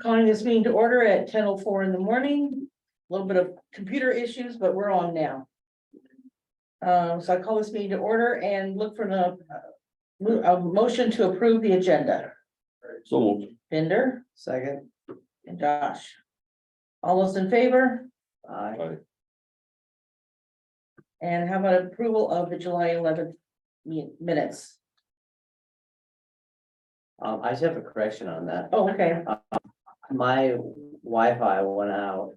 Calling this meeting to order at 10:04 in the morning. A little bit of computer issues, but we're on now. So I call this meeting to order and look for a motion to approve the agenda. So moved. Bender Second. and Josh. All those in favor? Aye. And how about approval of the July 11th minutes? I just have a correction on that. Oh, okay. My Wi-Fi went out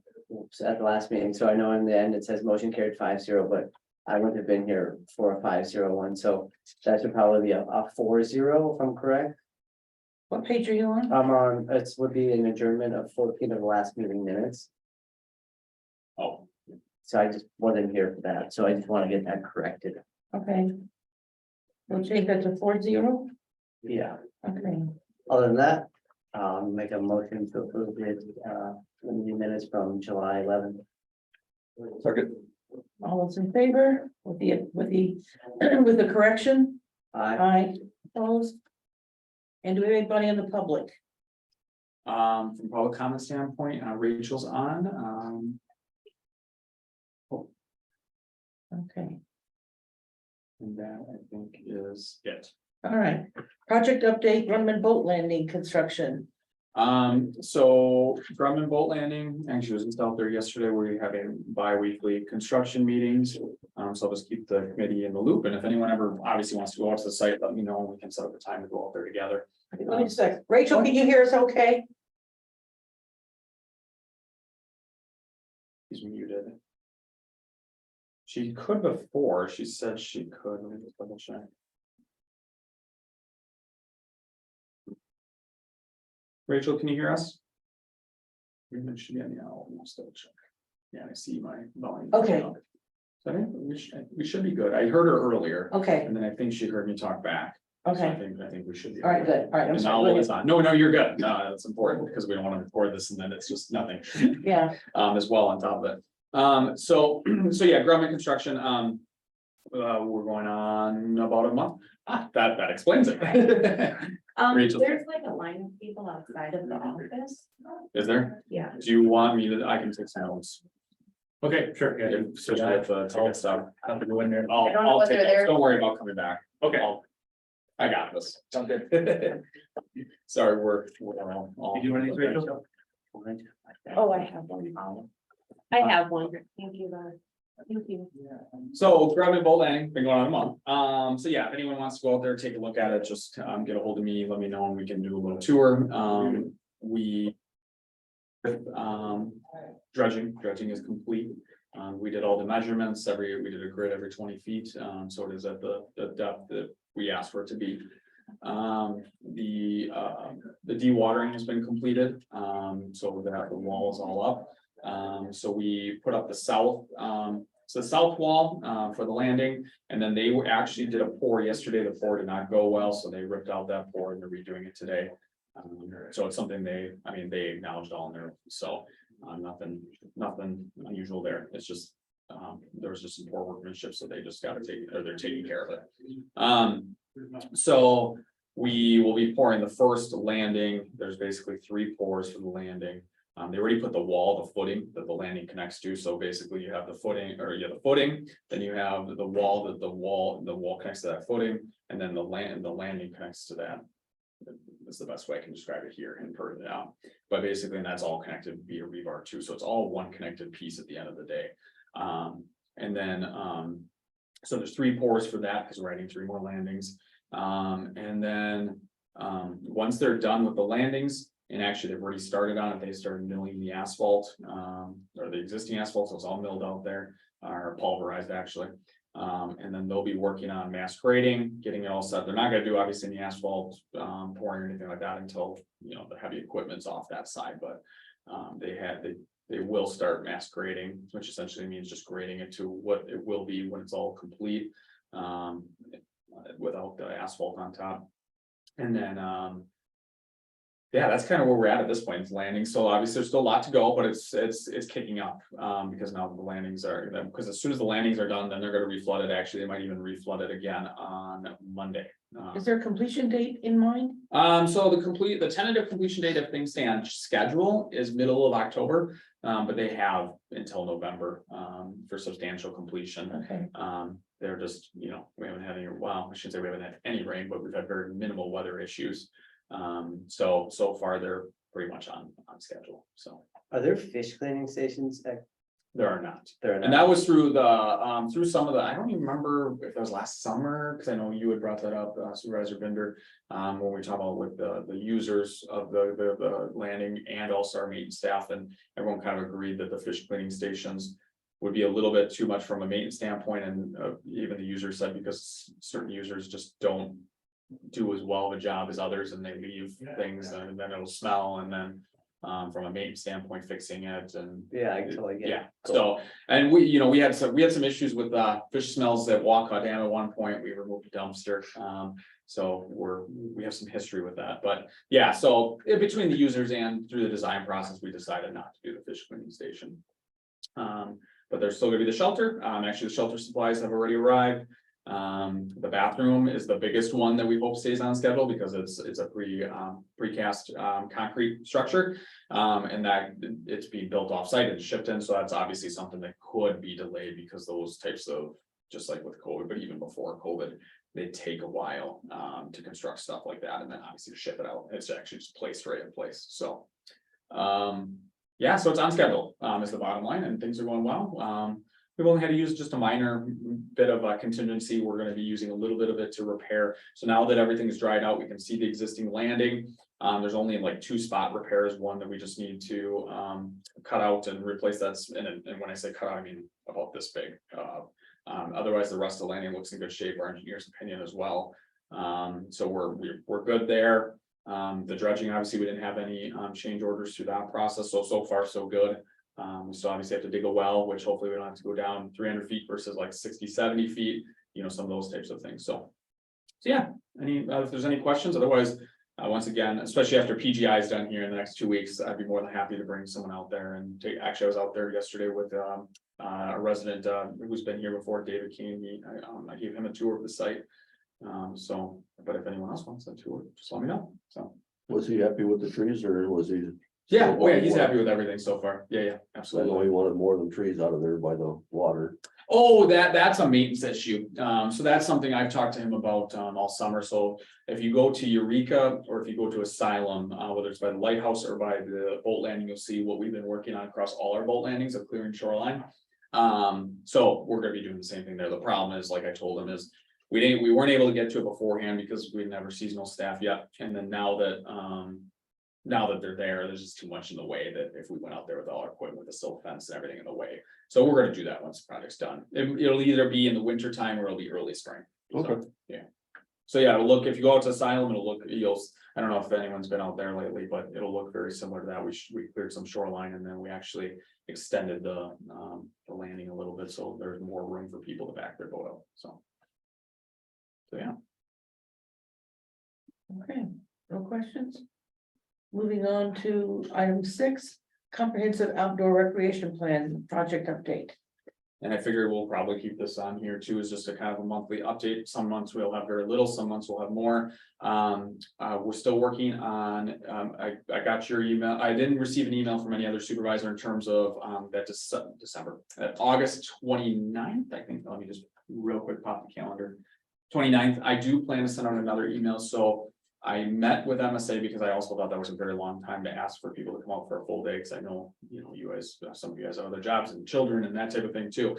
at the last meeting, so I know in the end it says motion carried 5-0, but I wouldn't have been here for a 5-0-1, so that should probably be a 4-0 if I'm correct. What page are you on? I'm on, it would be an adjournment of 14 of the last meeting minutes, Oh, so I just wasn't here for that, so I just want to get that corrected. Okay. We'll change that to 4-0. Yeah, Okay. other than that, make a motion to approve the minutes from July 11th. second. All those in favor with the with the correction? Aye. Aye. Opposed? And do we have anybody in the public? From public comment standpoint, Rachel's on, Okay, and that I think is it. all right. Project update, Grumman Boat Landing construction. So Grumman Boat Landing, actually was just out there yesterday, we're having bi-weekly construction meetings. So I'll just keep the committee in the loop, and if anyone ever obviously wants to go out to the site, let me know, and we can set up a time to go out there together. Let me just a sec. Rachel, can you hear us okay? He's muted. She could before, she said she could, let me just double check. Rachel, can you hear us? We should be on the owl, let's double check. Yeah, I see my volume. Okay. So I think we should be good. I heard her earlier, Okay, and then I think she heard me talk back. So okay. I think we should be. All right, good. All right. I'm And sorry. now it's on. No, you're good. That's important because we don't want to record this and then it's just nothing. Yeah, As well on top of it. So yeah, Grumman construction, we're going on about a month. That explains it. Rachel. There's like a line of people outside of the office. Is there? Yeah. Do you want me to, I can take some notes. Okay, sure. Yeah, especially with ticket stuff. I don't know I'll what take they're it. there. Don't worry about coming back. Okay. I got this. Sorry, we're all. Did you want these, Rachel? Oh, I have one. I have one. Thank you, guys. Thank you. So Grumman Boat Landing, been going on a month. So yeah, if anyone wants to go out there, take a look at it, just get a hold of me, let me know, and we can do a little tour. Dredging is complete. We did all the measurements, we did a grid every 20 feet, so it is at the depth that we asked for it to be. The dewatering has been completed, so that the wall is all up. So we put up the south wall for the landing, and then they actually did a pour yesterday. The pour did not go well, so they ripped out that pour and they're redoing it today. So it's something they acknowledged all in there, so nothing unusual there. It's just there was just some poor workmanship, so they just got to they're taking care of it. So we will be pouring the first landing. There's basically 3 pours for the landing. They already put the footing that the landing connects to. So basically you have the footing, then you have the wall, the wall connects to that footing, and then the landing connects to that. That's the best way I can describe it here and further it out. But basically, and that's all connected via rebar too. So it's all one connected piece at the end of the day. And then so there's 3 pours for that because we're adding 3 more landings. And then once they're done with the landings, and actually they've already started on it, they started milling the asphalt, or the existing asphalt, so it's all milled out there, or pulverized actually. And then they'll be working on mass grading, getting it all set. They're not gonna do obviously any asphalt pouring or anything like that until the heavy equipment's off that side, but they will start mass grading, which essentially means just grading it to what it will be when it's all complete, without the asphalt on top. And then yeah, that's kind of where we're at this point, is landing. So obviously there's still a lot to go, but it's kicking up. Because now the landings are, because as soon as the landings are done, then they're gonna reflood it. Actually, they might even reflood it again on Monday. Is there a completion date in mind? So the tentative completion date, if things stay on schedule, is middle of October. But they have until November, for substantial completion. Okay, They're just, we haven't had any, well, I shouldn't say we haven't had any rain, but we've had very minimal weather issues. So far they're pretty much on schedule, so Are there fish cleaning stations? there are not. There are And not. that was through through some of the, I don't even remember if that was last summer, because I know you had brought that up, Supervisor Binder. When we talk about with the users of the landing and also our maintenance staff, and everyone kind of agreed that the fish cleaning stations would be a little bit too much from a maintenance standpoint, and even the user said, because certain users just don't do as well of a job as others, and they leave things, and then it'll smell, and then from a maintenance standpoint, fixing it, and Yeah, I totally get it. yeah, so, and we had some issues with fish smells at Walcott Dam at one point. We removed a dumpster. So we have some history with that, but yeah, so in between the users and through the design process, we decided not to do the fish cleaning station. But there's still gonna be the shelter. Actually, the shelter supplies have already arrived. The bathroom is the biggest one that we hope stays on schedule, because it's a precast concrete structure. And that it's being built off-site and shipped in, so that's obviously something that could be delayed, because those types of, just like with COVID, but even before COVID, they take a while to construct stuff like that, and then obviously to ship it out. It's actually just placed right in place, so. Yeah, so it's on schedule, is the bottom line, and things are going well. We've only had to use just a minor bit of a contingency. We're gonna be using a little bit of it to repair. So now that everything is dried out, we can see the existing landing. There's only like 2 spot repairs, one that we just need to cut out and replace. That's, and when I say cut out, I mean about this big. Otherwise, the rest of the landing looks in good shape, our engineer's opinion as well. So we're good there. The dredging, obviously, we didn't have any change orders through that process, so far so good. We still obviously have to dig a well, which hopefully we don't have to go down 300 feet versus like 60, 70 feet, some of those types of things, so yeah, if there's any questions, otherwise, once again, especially after PGI is done here in the next 2 weeks, I'd be more than happy to bring someone out there and actually, I was out there yesterday with a resident who's been here before, David Keane. I gave him a tour of the site. So, but if anyone else wants a tour, just let me know, so. Was he happy with the trees, or was he? Yeah, oh yeah, he's happy with everything so far. Yeah, I know absolutely. he wanted more than trees out of there by the water. Oh, that's a maintenance issue. So that's something I've talked to him about all summer. So if you go to Eureka, or if you go to Asylum, whether it's by the lighthouse or by the boat landing, you'll see what we've been working on across all our boat landings of clearing shoreline. So we're gonna be doing the same thing there. The problem is, like I told him, is we weren't able to get to it beforehand because we didn't have our seasonal staff yet. And then now that they're there, there's just too much in the way that if we went out there with all our equipment, with the silt fence and everything in the way. So we're gonna do that once the project's done. It'll either be in the winter time or it'll be early spring. So, Okay. yeah. So yeah, it'll look, if you go out to Asylum, it'll look, I don't know if anyone's been out there lately, but it'll look very similar to that. We cleared some shoreline, and then we actually extended the landing a little bit, so there's more room for people to back their boat up, so. So yeah. okay, no questions? Moving on to item 6, comprehensive outdoor recreation plan project update. And I figured we'll probably keep this on here too, is just a kind of a monthly update. Some months we'll have very little, some months we'll have more. We're still working on, I got your email. I didn't receive an email from any other supervisor in terms of that August 29th, I think. Let me just real quick pop the calendar. 29th, I do plan to send out another email, so I met with MSA because I also thought that was a very long time to ask for people to come out for a full day, because I know, you guys, some of you guys have other jobs and children and that type of thing too.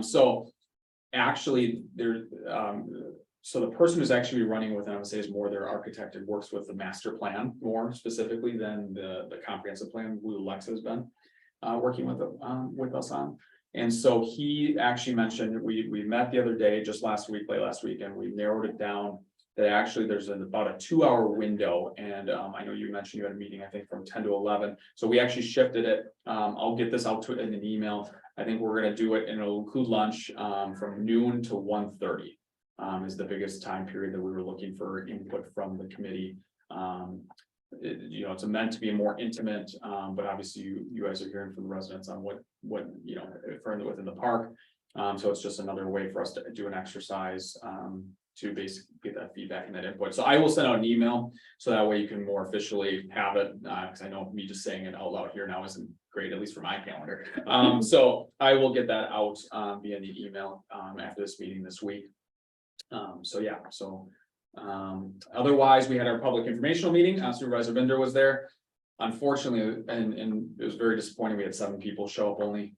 So actually so the person who's actually running with MSA is more their architect and works with the master plan more specifically than the comprehensive plan who Alexa has been working with us on. And so he actually mentioned, we met the other day, just late last week, and we narrowed it down. That actually there's about a 2-hour window, and I know you mentioned you had a meeting, I think from 10 to 11. So we actually shifted it. I'll get this out to it in an email. I think we're gonna do it, and it'll include lunch from noon to 1:30 is the biggest time period that we were looking for input from the committee. it's meant to be more intimate, but obviously you guys are hearing from the residents on what, further within the park. So it's just another way for us to do an exercise, to basically get that feedback and that input. So I will send out an email, so that way you can more officially have it, because I know me just saying it out loud here now isn't great, at least for my calendar. So I will get that out, via the email, after this meeting this week. So yeah, otherwise, we had our public informational meeting, Supervisor Binder was there. Unfortunately, and it was very disappointing, we had 7 people show up only.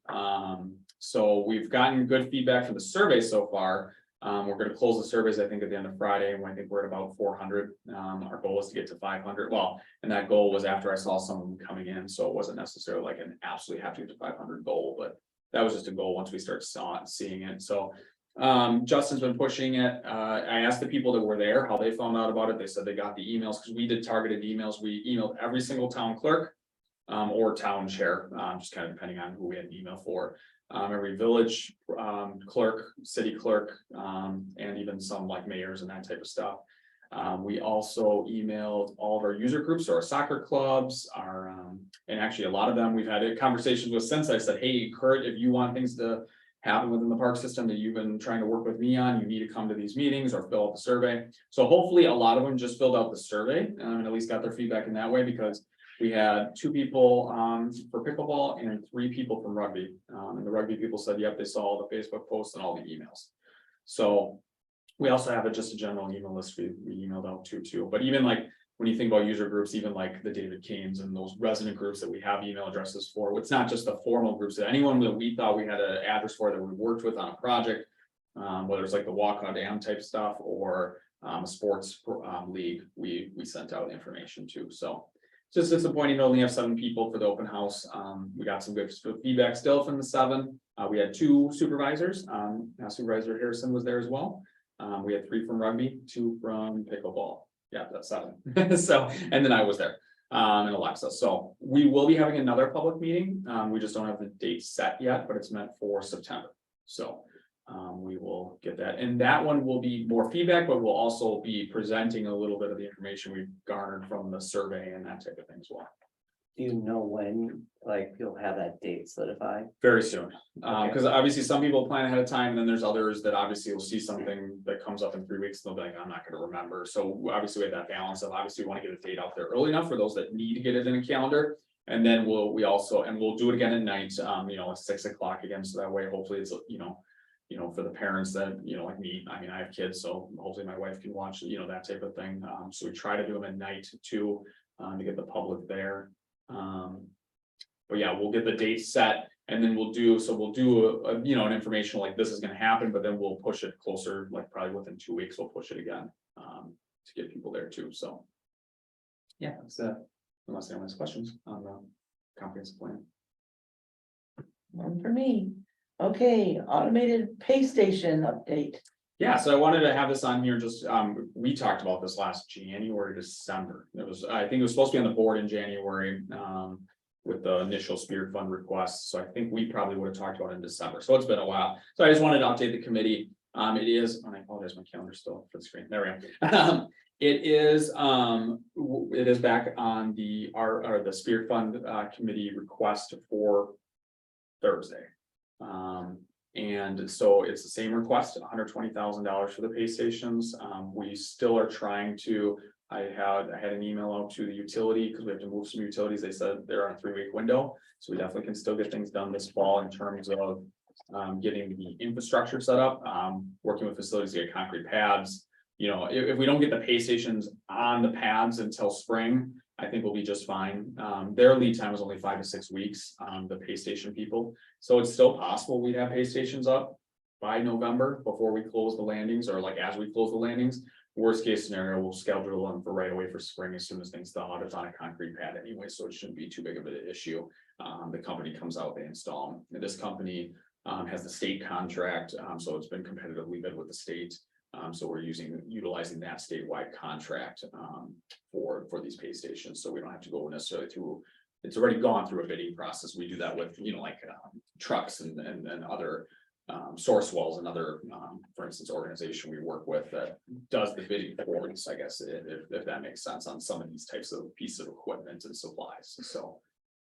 So we've gotten good feedback from the survey so far. We're gonna close the surveys, I think, at the end of Friday, and I think we're at about 400. Our goal is to get to 500. Well, and that goal was after I saw some of them coming in, so it wasn't necessarily like an absolutely have to get to 500 goal, but that was just a goal once we start seeing it. So Justin's been pushing it. I asked the people that were there how they found out about it. They said they got the emails, because we did targeted emails. We emailed every single town clerk, or town chair, just kind of depending on who we had an email for. Every village clerk, city clerk, and even some like mayors and that type of stuff. We also emailed all of our user groups, so our soccer clubs, and actually a lot of them we've had conversations with since. I said, hey, Kurt, if you want things to happen within the park system that you've been trying to work with me on, you need to come to these meetings or fill out the survey. So hopefully a lot of them just filled out the survey, and at least got their feedback in that way, because we had 2 people for pickleball and 3 people from rugby. And the rugby people said, yep, they saw all the Facebook posts and all the emails. So we also have just a general email list we emailed out to too. But even like when you think about user groups, even like the David Canes and those resident groups that we have email addresses for, it's not just the formal groups, that anyone that we thought we had an address for that we worked with on a project, whether it's like the walk on dam type stuff or a sports league, we sent out information to. So just disappointing to only have 7 people for the open house. We got some good feedback still from the 7. We had 2 supervisors. Supervisor Harrison was there as well. We had 3 from rugby, 2 from pickleball. Yeah, that's 7. So, and then I was there, and Alexa. So we will be having another public meeting. We just don't have the date set yet, but it's meant for September. So we will get that, and that one will be more feedback, but we'll also be presenting a little bit of the information we've garnered from the survey and that type of thing as well. Do you know when, like, you'll have that date solidified? Very soon, because obviously some people plan ahead of time, and then there's others that obviously will see something that comes up in 3 weeks, and they'll be like, I'm not gonna remember. So obviously we have that balance of, obviously we want to get a date out there early enough for those that need to get it in a calendar. And then we'll do it again at night, at 6 o'clock again, so that way hopefully it's, for the parents that, like me, I mean, I have kids, so hopefully my wife can watch, that type of thing. So we try to do them at night too, to get the public there. But yeah, we'll get the date set, and then we'll do an informational, like this is gonna happen, but then we'll push it closer, like probably within 2 weeks, we'll push it again, to get people there too, so. Yeah, that's unless anyone has questions on the comprehensive plan. One for me. Okay, automated pay station update. Yeah, so I wanted to have this on here, just, we talked about this last January, December. I think it was supposed to be on the board in January, with the initial Spirit Fund request. So I think we probably would have talked about it in December. So it's been a while. So I just wanted to update the committee. It is, and I apologize, my calendar's still for the screen. There we go. It is back on the Spirit Fund committee request for Thursday. And so it's the same request, $120,000 for the pay stations. We still are trying to, I had an email out to the utility, because we have to move some utilities. They said they're on a 3-week window. So we definitely can still get things done this fall in terms of getting the infrastructure set up, working with facilities to get concrete pads. If we don't get the pay stations on the pads until spring, I think we'll be just fine. Their lead time is only 5 to 6 weeks, the pay station people. So it's still possible we'd have pay stations up by November before we close the landings, or like as we close the landings. Worst case scenario, we'll schedule them for right away for spring as soon as things thaw out. It's on a concrete pad anyway, so it shouldn't be too big of an issue. The company comes out, they install them. And this company has the state contract, so it's been competitively bid with the state. So we're utilizing that statewide contract for these pay stations, so we don't have to go necessarily through. It's already gone through a bidding process. We do that with trucks and other Sourcewell is another, for instance, organization we work with that does the bidding for us, I guess, if that makes sense on some of these types of pieces of equipment and supplies, so.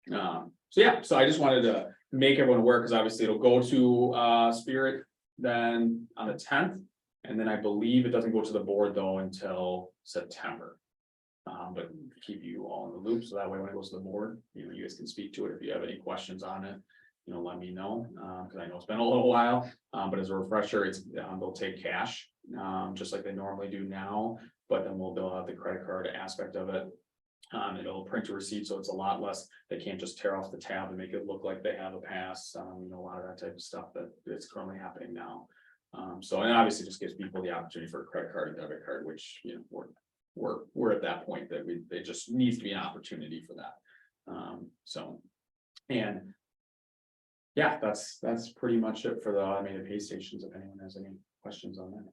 So yeah, so I just wanted to make everyone aware, because obviously it'll go to Spirit then on the 10th. And then I believe it doesn't go to the board though until September. But keep you all in the loop, so that way when it goes to the board, you guys can speak to it if you have any questions on it. Let me know, because I know it's been a little while, but as a refresher, it's, they'll take cash, just like they normally do now, but then we'll bill out the credit card aspect of it. It'll print a receipt, so it's a lot less, they can't just tear off the tab and make it look like they have a pass, a lot of that type of stuff that is currently happening now. So, and obviously just gives people the opportunity for a credit card and debit card, which, we're at that point that it just needs to be an opportunity for that. So, and yeah, that's pretty much it for the automated pay stations, if anyone has any questions on that.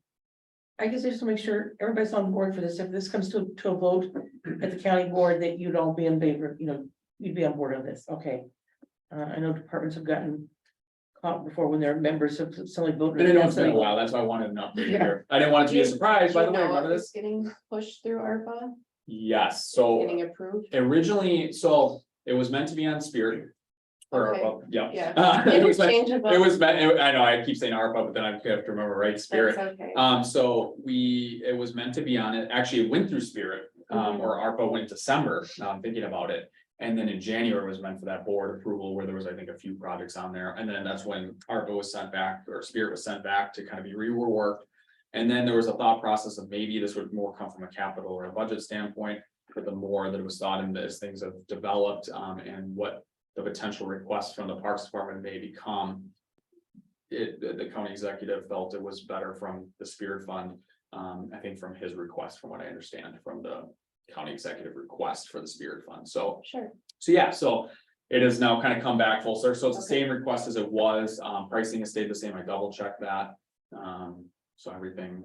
I guess I just to make sure everybody's on board for this, if this comes to a vote at the county board, that you'd all be in favor, you'd be on board on this, okay. I know departments have gotten caught before when their members have suddenly voted. And I know it's against been a something. while, that's why I wanted an update here. I didn't want it to be a surprise, by the way, remember this? It's getting pushed through ARPA, Yes, so getting approved. originally, so it was meant to be on Spirit. Or, Okay. ARPA, yeah. Yeah. It was meant, Interchangeable. it was meant, I know, I keep saying ARPA, but then I have to remember, right, Spirit. That's okay. So it was meant to be on it, actually it went through Spirit, or ARPA went December, now I'm thinking about it. And then in January it was meant for that board approval where there was, I think, a few projects on there, and then that's when ARPA was sent back, or Spirit was sent back to kind of be reworked. And then there was a thought process of maybe this would more come from a capital or a budget standpoint, but the more that it was thought into as things have developed, and what the potential requests from the Parks Department may become. The county executive felt it was better from the Spirit Fund, I think from his request, from what I understand, from the county executive request for the Spirit Fund, so. Sure. So yeah, so it has now kind of come back full circle, so it's the Okay. same request as it was, pricing has stayed the same, I double checked that. So everything.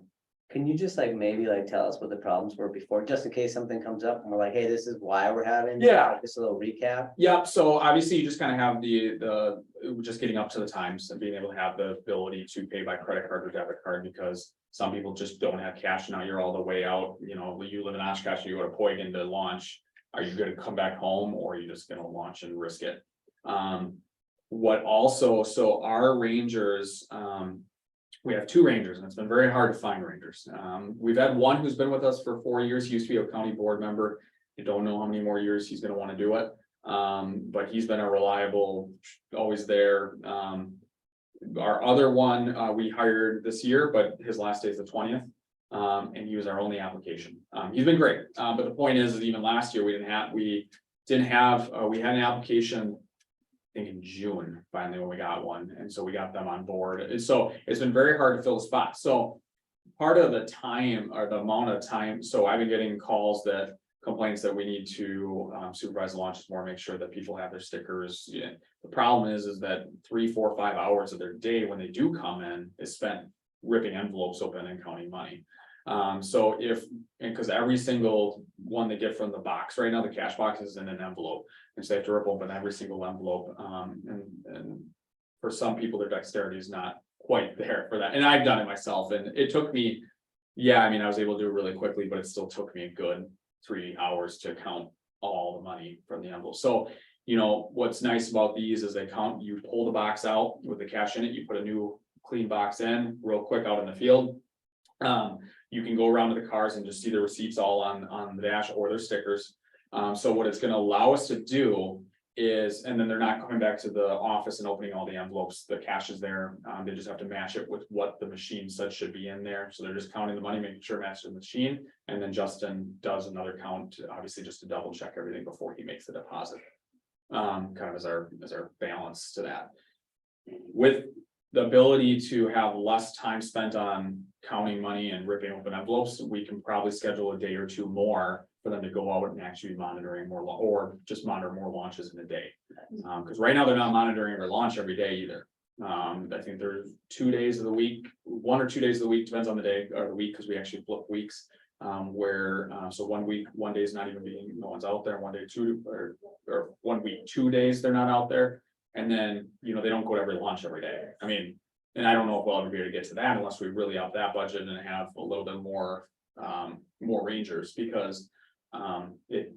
Can you just maybe tell us what the problems were before, just in case something comes up and we're like, hey, this is why we're having. Yeah. Just a little recap. Yeah, so obviously you just kind of have the just getting up to the times and being able to have the ability to pay by credit card or debit card, because some people just don't have cash. Now you're all the way out, you live in Oshkosh, you go to Poygan to launch. Are you gonna come back home, or are you just gonna launch and risk it? What also, so our rangers, we have 2 rangers, and it's been very hard to find rangers. We've had one who's been with us for 4 years. He used to be a county board member. I don't know how many more years he's gonna want to do it. But he's been a reliable, always there. Our other one, we hired this year, but his last day is the 20th. And he was our only application. He's been great. But the point is even last year, we had an application, I think in June, finally, when we got one, and so we got them on board, and so it's been very hard to fill the spot, so. Part of the time, or the amount of time, so I've been getting complaints that we need to supervise the launches more, make sure that people have their stickers. Yeah, the problem is that 3, 4, 5 hours of their day when they do come in is spent ripping envelopes open and counting money. So because every single one they get from the box right now, the cash box is in an envelope, and so they have to rip open every single envelope. And for some people, their dexterity is not quite there for that, and I've done it myself, and it took me, I was able to do it really quickly, but it still took me a good 3 hours to count all the money from the envelope. So, what's nice about these is you pull the box out with the cash in it, you put a new clean box in real quick out in the field. You can go around to the cars and just see the receipts all on the dash or their stickers. So what it's gonna allow us to do is, and then they're not coming back to the office and opening all the envelopes, the cash is there. They just have to match it with what the machine said should be in there. So they're just counting the money, making sure it matches the machine. And then Justin does another count, obviously just to double check everything before he makes the deposit. Kind of as our balance to that. With the ability to have less time spent on counting money and ripping open envelopes, we can probably schedule a day or 2 more for them to go out and actually be monitoring more, or just monitor more launches in a day. Because right now they're not monitoring every launch every day either. I think there's 2 days of the week, 1 or 2 days of the week, depends on the day or the week, because we actually flip weeks. So 1 week, 1 day is not even being, no one's out there, 1 day, 2, or 1 week, 2 days, they're not out there. And then, they don't go to every launch every day. And I don't know if we'll ever be able to get to that unless we really up that budget and have a little bit more, more rangers, because.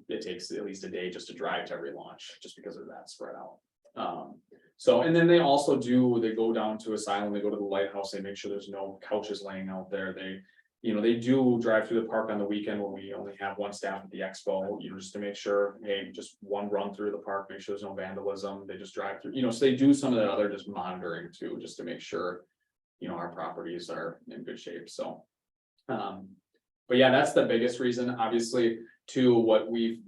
It takes at least a day just to drive to every launch, just because of that spread out. So, and then they also they go down to Asylum, they go to the lighthouse, they make sure there's no couches laying out there, they do drive through the park on the weekend when we only have one staff at the expo, just to make sure, hey, just one run through the park, make sure there's no vandalism, they just drive through, so they do some of that other just monitoring too, just to make sure, our properties are in good shape, so. But yeah, that's the biggest reason, obviously, to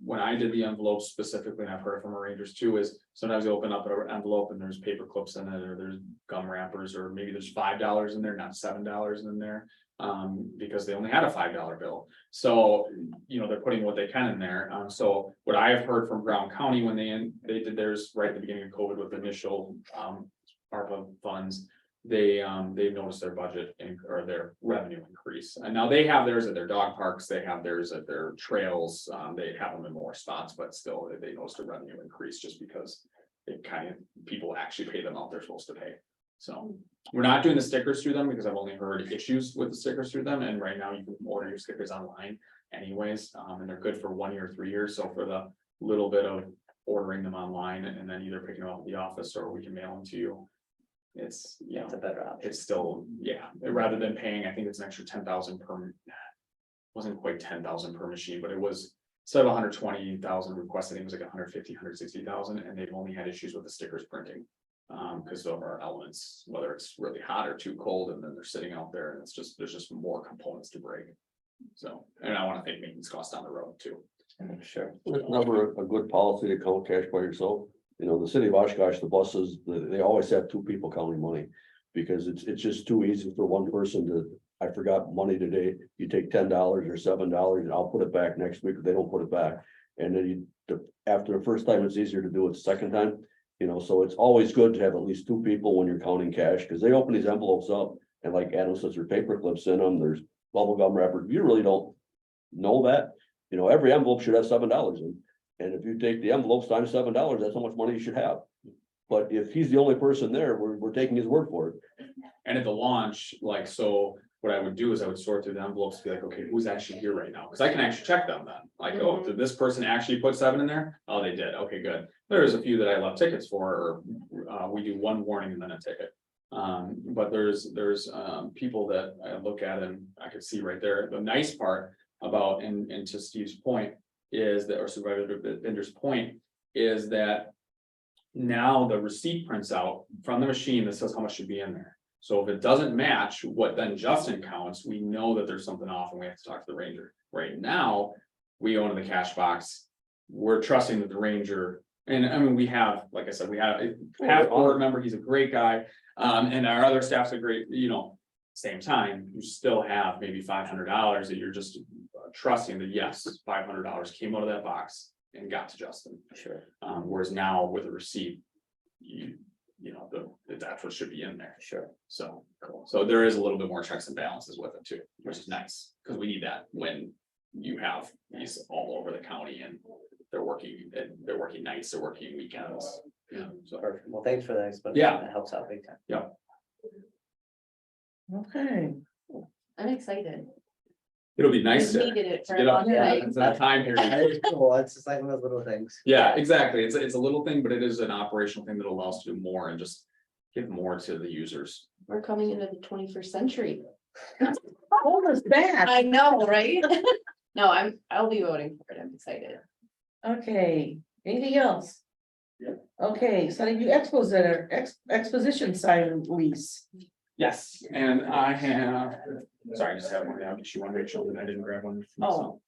when I did the envelope specifically, and I've heard it from our rangers too, is sometimes they open up an envelope and there's paper clips in it, or there's gum wrappers, or maybe there's $5 in there, not $7 in there. Because they only had a $5 bill. So, they're putting what they can in there. So what I have heard from Brown County when they did theirs right at the beginning of COVID with initial ARPA funds, they've noticed their budget or their revenue increase. And now they have theirs at their dog parks, they have theirs at their trails, they have them in more spots, but still they noticed a revenue increase just because people actually pay them out they're supposed to pay. So we're not doing the stickers through them because I've only heard issues with the stickers through them. And right now you can order your stickers online anyways. And they're good for 1 year, 3 years. So for the little bit of ordering them online and then either picking them up at the office or we can mail them to you. It's It's a better option. it's still, rather than paying, I think it's an extra 10,000 per, wasn't quite 10,000 per machine, but it was instead of 120,000 requested, it was like 150, 160,000, and they've only had issues with the stickers printing. Because of our elements, whether it's really hot or too cold, and then they're sitting out there, and there's just more components to break. So, and I want to think maintenance costs down the road too. Sure. It's never a good policy to count cash by yourself. The city of Oshkosh, the buses, they always have 2 people counting money. Because it's just too easy for one person to, I forgot money today, you take $10 or $7 and I'll put it back next week, if they don't put it back. And then after the first time, it's easier to do it the second time. So it's always good to have at least 2 people when you're counting cash, because they open these envelopes up and like Adam says, there's paper clips in them, there's bubble gum wrappers. You really don't know that, every envelope should have $7 in. And if you take the envelopes times $7, that's how much money you should have. But if he's the only person there, we're taking his word for it. And at the launch, so what I would do is I would sort through the envelopes, be like, okay, who's actually here right now? Because I can actually check them then. Like, oh, did this person actually put 7 in there? Oh, they did. Okay, good. There's a few that I left tickets for, or we do 1 warning and then a ticket. But there's people that I look at and I could see right there. The nice part about, and to Steve's point is that, or Supervisor Binder's point is that now the receipt prints out from the machine that says how much should be in there. So if it doesn't match what then Justin counts, we know that there's something off and we have to talk to the ranger. Right now, we own the cash box. We're trusting that the ranger, and I mean, we have, like I said, we have a past board member, he's a great guy. And our other staff's a great, same time, you still have maybe $500 that you're just trusting that yes, $500 came out of that box and got to Justin. Sure. Whereas now with a receipt, that's what should be in there. Sure. So cool. So there is a little bit more checks and balances with it too, which is nice, because we need that when you have these all over the county and they're working nights, they're working weekends. So Perfect. Well, thanks for that explanation. Yeah. That helps out big time. Okay. I'm excited. it'll be nice We to needed it for a get up long time. to the time here. Well, it's just like one of those little things. Yeah, exactly. It's a little thing, but it is an operational thing that allows us to do more and just give more to the users. We're coming into the 21st century. Hold us back. I know, right? No, I'll be voting for it. I'm excited. Okay, anything else? Yeah. Okay, Sunny View Expo Center, exposition sign lease. Yes, and I have, sorry, I just have one now, because you want to make sure that I didn't grab one. Oh.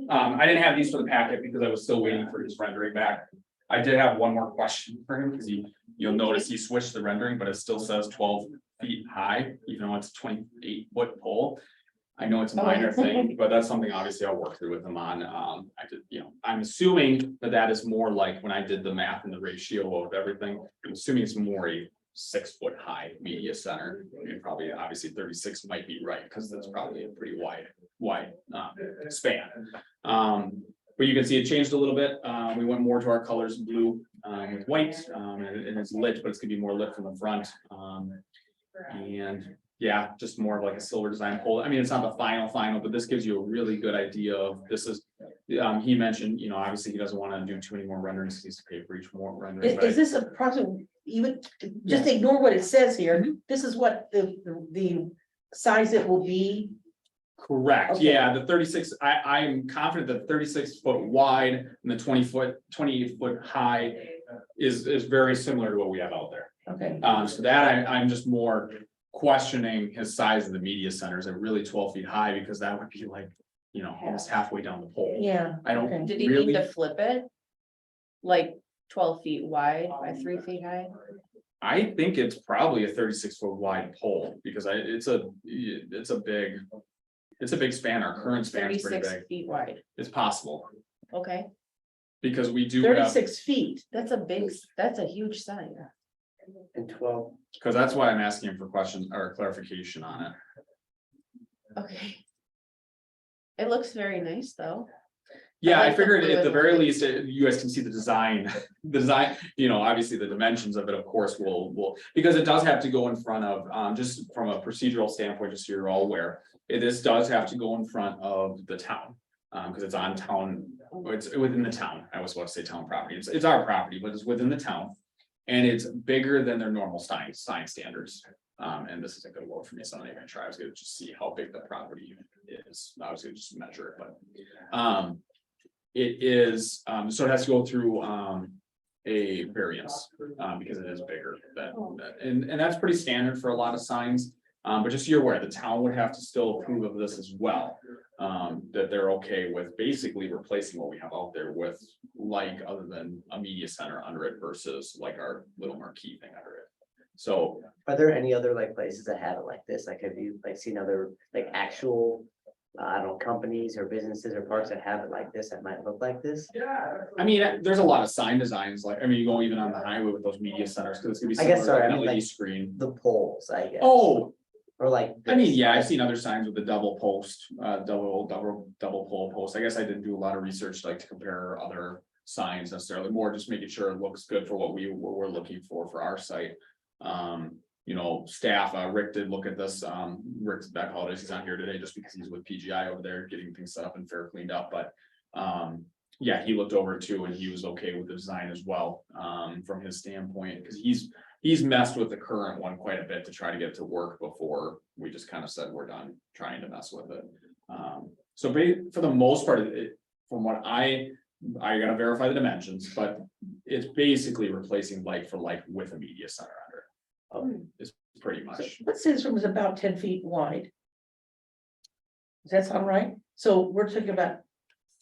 I didn't have these for the packet because I was still waiting for his rendering back. I did have one more question for him, because you'll notice he switched the rendering, but it still says 12 feet high, even though it's 28-foot pole. I know it's a minor thing, but that's something obviously I'll work through with him on. I'm assuming that is more like when I did the math and the ratio of everything, I'm assuming it's more a 6-foot high media center. And probably obviously 36 might be right, because that's probably a pretty wide span. But you can see it changed a little bit. We went more to our colors, blue with white, and it's lit, but it's gonna be more lit from the front. And yeah, just more of like a silver design pole. I mean, it's not the final, but this gives you a really good idea of this is. He mentioned, you know, obviously he doesn't want to do too many more renderings, he needs to pay for each more rendering. Is this approximately, even, just ignore what it says here, this is what the size it will be? Correct, Okay. yeah, the 36, I'm confident that 36 foot wide and the 28 foot high is very similar to what we have out there. Okay, So that I'm just more questioning his size of the media centers at really 12 feet high, because that would be like, you know, almost halfway down the pole. yeah. I Okay. don't Did he mean really, to flip it? Like 12 feet wide by 3 feet high? I think it's probably a 36 foot wide pole, because it's a big span, our current span is pretty 36 big, feet wide, it's possible, okay, because we do have, 36 feet. that's a huge sign. And 12, because that's why I'm asking him for questions or clarification on it. Okay. It looks very nice, though. Yeah, I like the figured blue at the and very white. least, you guys can see the design, you know, obviously the dimensions of it, of course, will, because it does have to go in front of, just from a procedural standpoint, just so you're all aware. This does have to go in front of the town, because it's on town, it's within the town, I was about to say town property, it's our property, but it's within the town. And it's bigger than their normal sign standards. And this isn't gonna work for me, so I'm not even gonna try. I was gonna just see how big the property is. I was gonna just measure it, but. It is, so it has to go through a variance, because it is bigger and that's pretty standard for a lot of signs. But just so you're aware, the town would have to still approve of this as well. That they're okay with basically replacing what we have out there with, like, other than a media center under it versus like our little marquee thing under it. So, are there any other like places that have it like this? Like, have you like seen other like actual, I don't know, companies or businesses or parks that have it like this, that might look like this? I mean, there's a lot of sign designs, like, I mean, you go even on the highway with those media centers, because it's gonna be I guess, similar to sorry, I an mean, LED like- screen. The poles, I guess. Oh, Or like. I mean, this. yeah, I've seen other signs with the double post, double pole post. I guess I didn't do a lot of research like to compare other signs necessarily, more just making sure it looks good for what we're looking for our site. You know, staff, Rick did look at this, Rick's back holidays, he's not here today just because he's with PGI over there getting things set up and fair cleaned up, but. Yeah, he looked over it too, and he was okay with the design as well, from his standpoint, because he's messed with the current one quite a bit to try to get it to work before we just kind of said we're done trying to mess with it. So for the most part, from what I gotta verify the dimensions, but it's basically replacing like for like with a media center under it. It's pretty much. Let's say this room is about 10 feet wide. Does that sound right? So we're talking about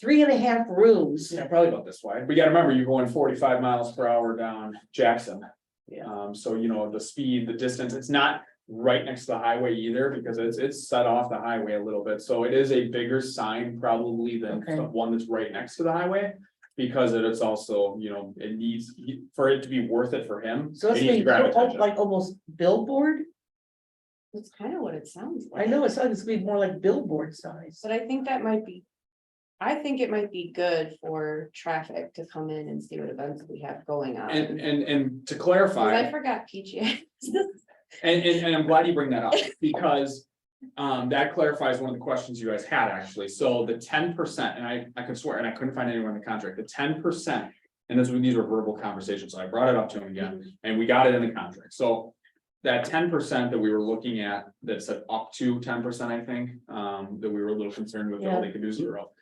3.5 rooms. Yeah, probably about this wide. We gotta remember, you're going 45 miles per hour down Jackson. Yeah. So you know, the speed, the distance, it's not right next to the highway either, because it's set off the highway a little bit. So it is a bigger sign probably than Okay. the one that's right next to the highway. Because it's also, you know, it needs, for it to be worth it for him. So it's it needs to grab attention. like almost billboard. That's kind of what it sounds like. I know it's gonna be more like billboard size. But I think that might be. I think it might be good for traffic to come in and see what events we have going on. And to 'Cause clarify. I forgot PGA. And I'm glad you bring that up, because that clarifies one of the questions you guys had, actually. So the 10%, and I could swear, and I couldn't find anywhere in the contract, the 10%. And these were verbal conversations, so I brought it up to him again, and we got it in the contract. So that 10% that we were looking at, that said up to 10%, I think, that we were a little concerned with, Yeah. they could do 0.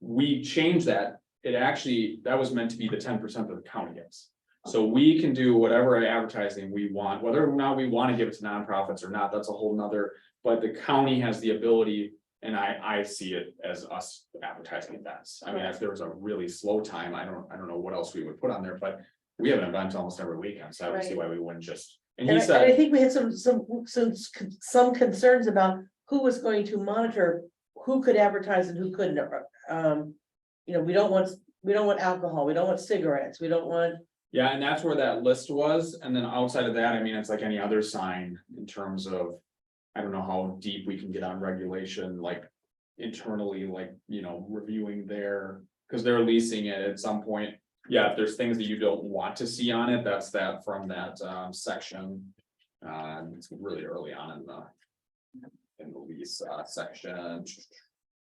We changed that. That was meant to be the 10% that the county gets. So we can do whatever advertising we want, whether or not we want to give it to nonprofits or not, that's a whole nother, but the county has the ability. And I see it as us advertising events. I mean, if there was a really slow time, I don't know what else we would put on there, but we have an event almost every weekend, so I would see why we wouldn't just. And he And I said, think we had some concerns about who was going to monitor, who could advertise and who couldn't. You know, we don't want alcohol, we don't want cigarettes, we don't want. yeah, and that's where that list was. And then outside of that, I mean, it's like any other sign in terms of. I don't know how deep we can get on regulation, like internally, like, you know, reviewing because they're leasing it at some point. Yeah, if there's things that you don't want to see on it, that's that from that section. It's really early on in the lease, section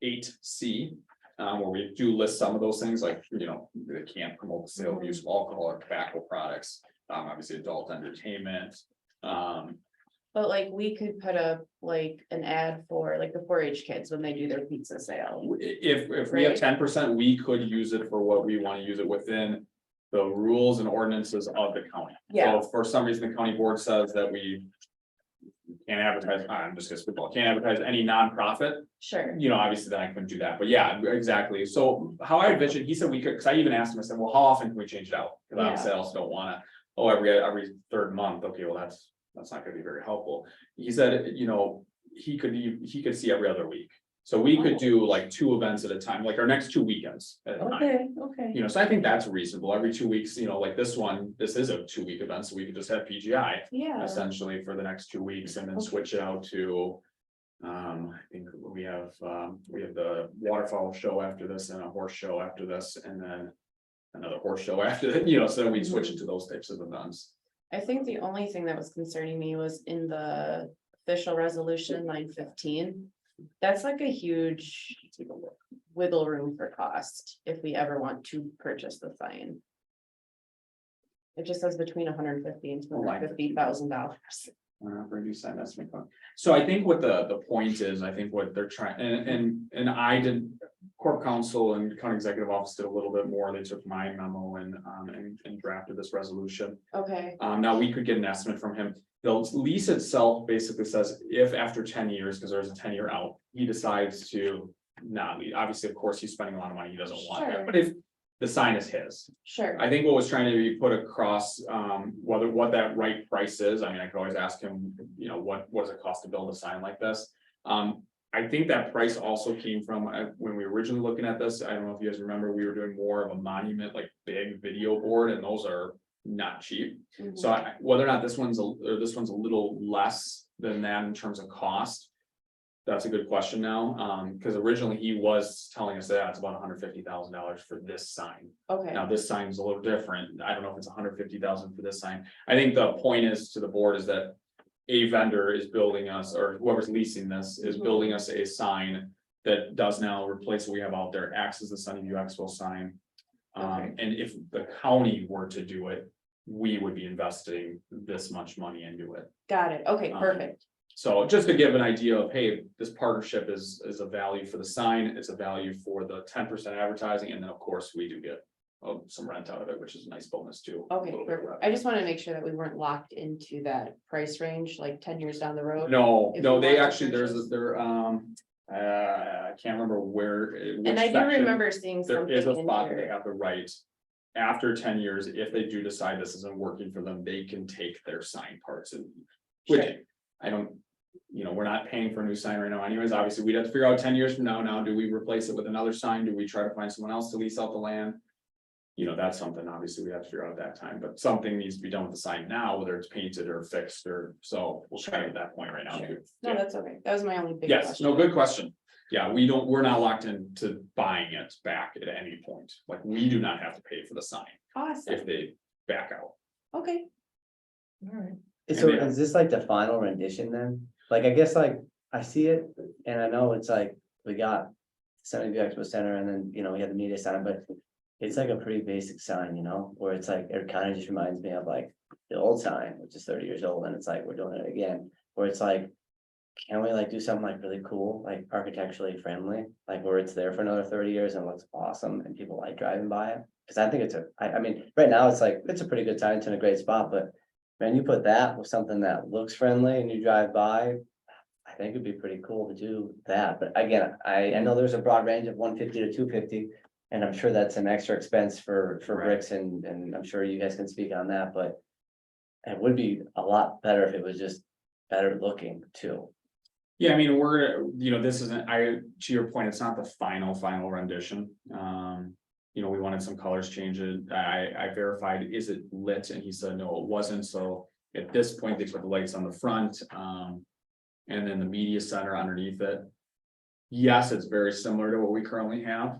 8C. Where we do list some of those things, like, they can't promote the sale of use of alcohol or tobacco products, obviously adult entertainment. But like, we could put up like an ad for like the 4-H kids when they do their pizza sale. If we have Right. 10%, we could use it for what we want to use it within the rules and ordinances of the county. Yeah. So if for some reason the county board says that we can't advertise, I'm just gonna spitball, can't advertise any nonprofit, Sure, obviously then I couldn't do that, but yeah, exactly. So how I envisioned, he said we could, because I even asked him, I said, well, how often can we change it out? Because obviously I also don't wanna, every third month, okay, well, that's not gonna be very helpful. He said, he could see every other week. So we could do like 2 events at a time, like our next 2 weekends at a time. Okay. So I think that's reasonable. Every 2 weeks, like this one, this is a 2-week event, so we could just have PGI yeah, essentially for the next 2 weeks and then switch it out to. I think we have the waterfowl show after this and a horse show after this, and then another horse show after that, so then we'd switch it to those types of events. I think the only thing that was concerning me was in the official resolution 915. That's like a huge wiggle room for cost if we ever want to purchase the sign. It just says between $150,000 and $250,000. For a new sign, that's my point. So I think what the point is, I think what they're trying, and I did, Corp Council and County Executive Office did a little bit more. They took my memo and drafted this resolution. Okay, Now we could get an estimate from him. The lease itself basically says if after 10 years, because there's a 10-year out, he decides to not leave. Obviously, of course, he's spending a lot of money. He doesn't want Sure. that, but if the sign is his. sure, I think what was trying to be put across, what that right price is. I mean, I could always ask him, what does it cost to build a sign like this? I think that price also came from when we were originally looking at this. I don't know if you guys remember, we were doing more of a monument, like big video board, and those are not cheap. Mhm. So whether or not this one's a little less than that in terms of cost. That's a good question now, because originally he was telling us that it's about $150,000 for this sign. okay, Now, this sign is a little different. I don't know if it's 150,000 for this sign. I think the point is to the board is that a vendor is building us, or whoever's leasing this is building us a sign that does now replace what we have out there, acts as the Sunnyview Expo sign. Okay. And if the county were to do it, we would be investing this much money into it. got it, okay, perfect, So just to give an idea of, hey, this partnership is a value for the sign, it's a value for the 10% advertising, and then of course we do get some rent out of it, which is a nice bonus too. A okay, little bit of perfect. I just want to make sure that we weren't locked into that price range, like 10 years down the road. No, If no, we they want to actually, purchase. I can't remember where. And which I do section. remember seeing There something is a in spot that they here. have the right. After 10 years, if they do decide this isn't working for them, they can take their sign parts and. Which Sure. I don't, we're not paying for a new sign right now anyways. Obviously, we'd have to figure out 10 years from now, do we replace it with another sign? Do we try to find someone else to lease out the land? That's something obviously we have to figure out at that time, but something needs to be done with the sign now, whether it's painted or fixed or so we'll try at that point right now. Sure. too. No, Yeah. that's okay, that was my only big Yes, question. no, good question. Yeah, we're not locked into buying it back at any point. Like, we do not have to pay for the sign Awesome, if they back out. okay, Alright. So And they- is this like the final rendition then? Like, I guess like, I see it and I know it's like, we got Sunnyview Expo Center and then, we had the media center, but it's like a pretty basic sign, where it's like, it kind of just reminds me of like the old sign, which is 30 years old, and it's like, we're doing it again, where it's like, can we like do something like really cool, like architecturally friendly, like where it's there for another 30 years and looks awesome and people like driving by it? Cause I think I mean, right now it's like, it's a pretty good sign, it's in a great spot, but man, you put that with something that looks friendly and you drive by, I think it'd be pretty cool to do that. But again, I know there's a broad range of 150 to 250. And I'm sure that's an extra expense for Right. bricks and I'm sure you guys can speak on that, but it would be a lot better if it was just better looking too. Yeah, I mean, this isn't, to your point, it's not the final rendition. We wanted some colors changed. I verified, is it lit? And he said, no, it wasn't. So at this point, they put the lights on the front, and then the media center underneath it. Yes, it's very similar to what we currently have.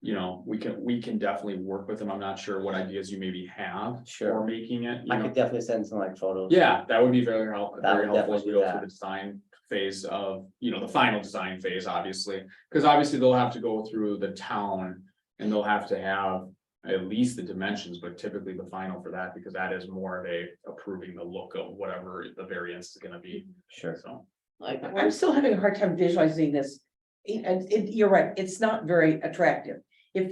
you know, we can definitely work with them. I'm not sure what ideas you maybe have Sure. for making it, you I know. could definitely send some like photos. Yeah, that would be very That very would helpful as we definitely go do through that. the design phase of, you know, the final design phase, obviously. Because obviously they'll have to go through the town and they'll have to have at least the dimensions, but typically the final for that, because that is more of a approving the look of whatever the variance is gonna be, Sure. so. Like, I'm still having a hard time visualizing this. And you're right, it's not very attractive. If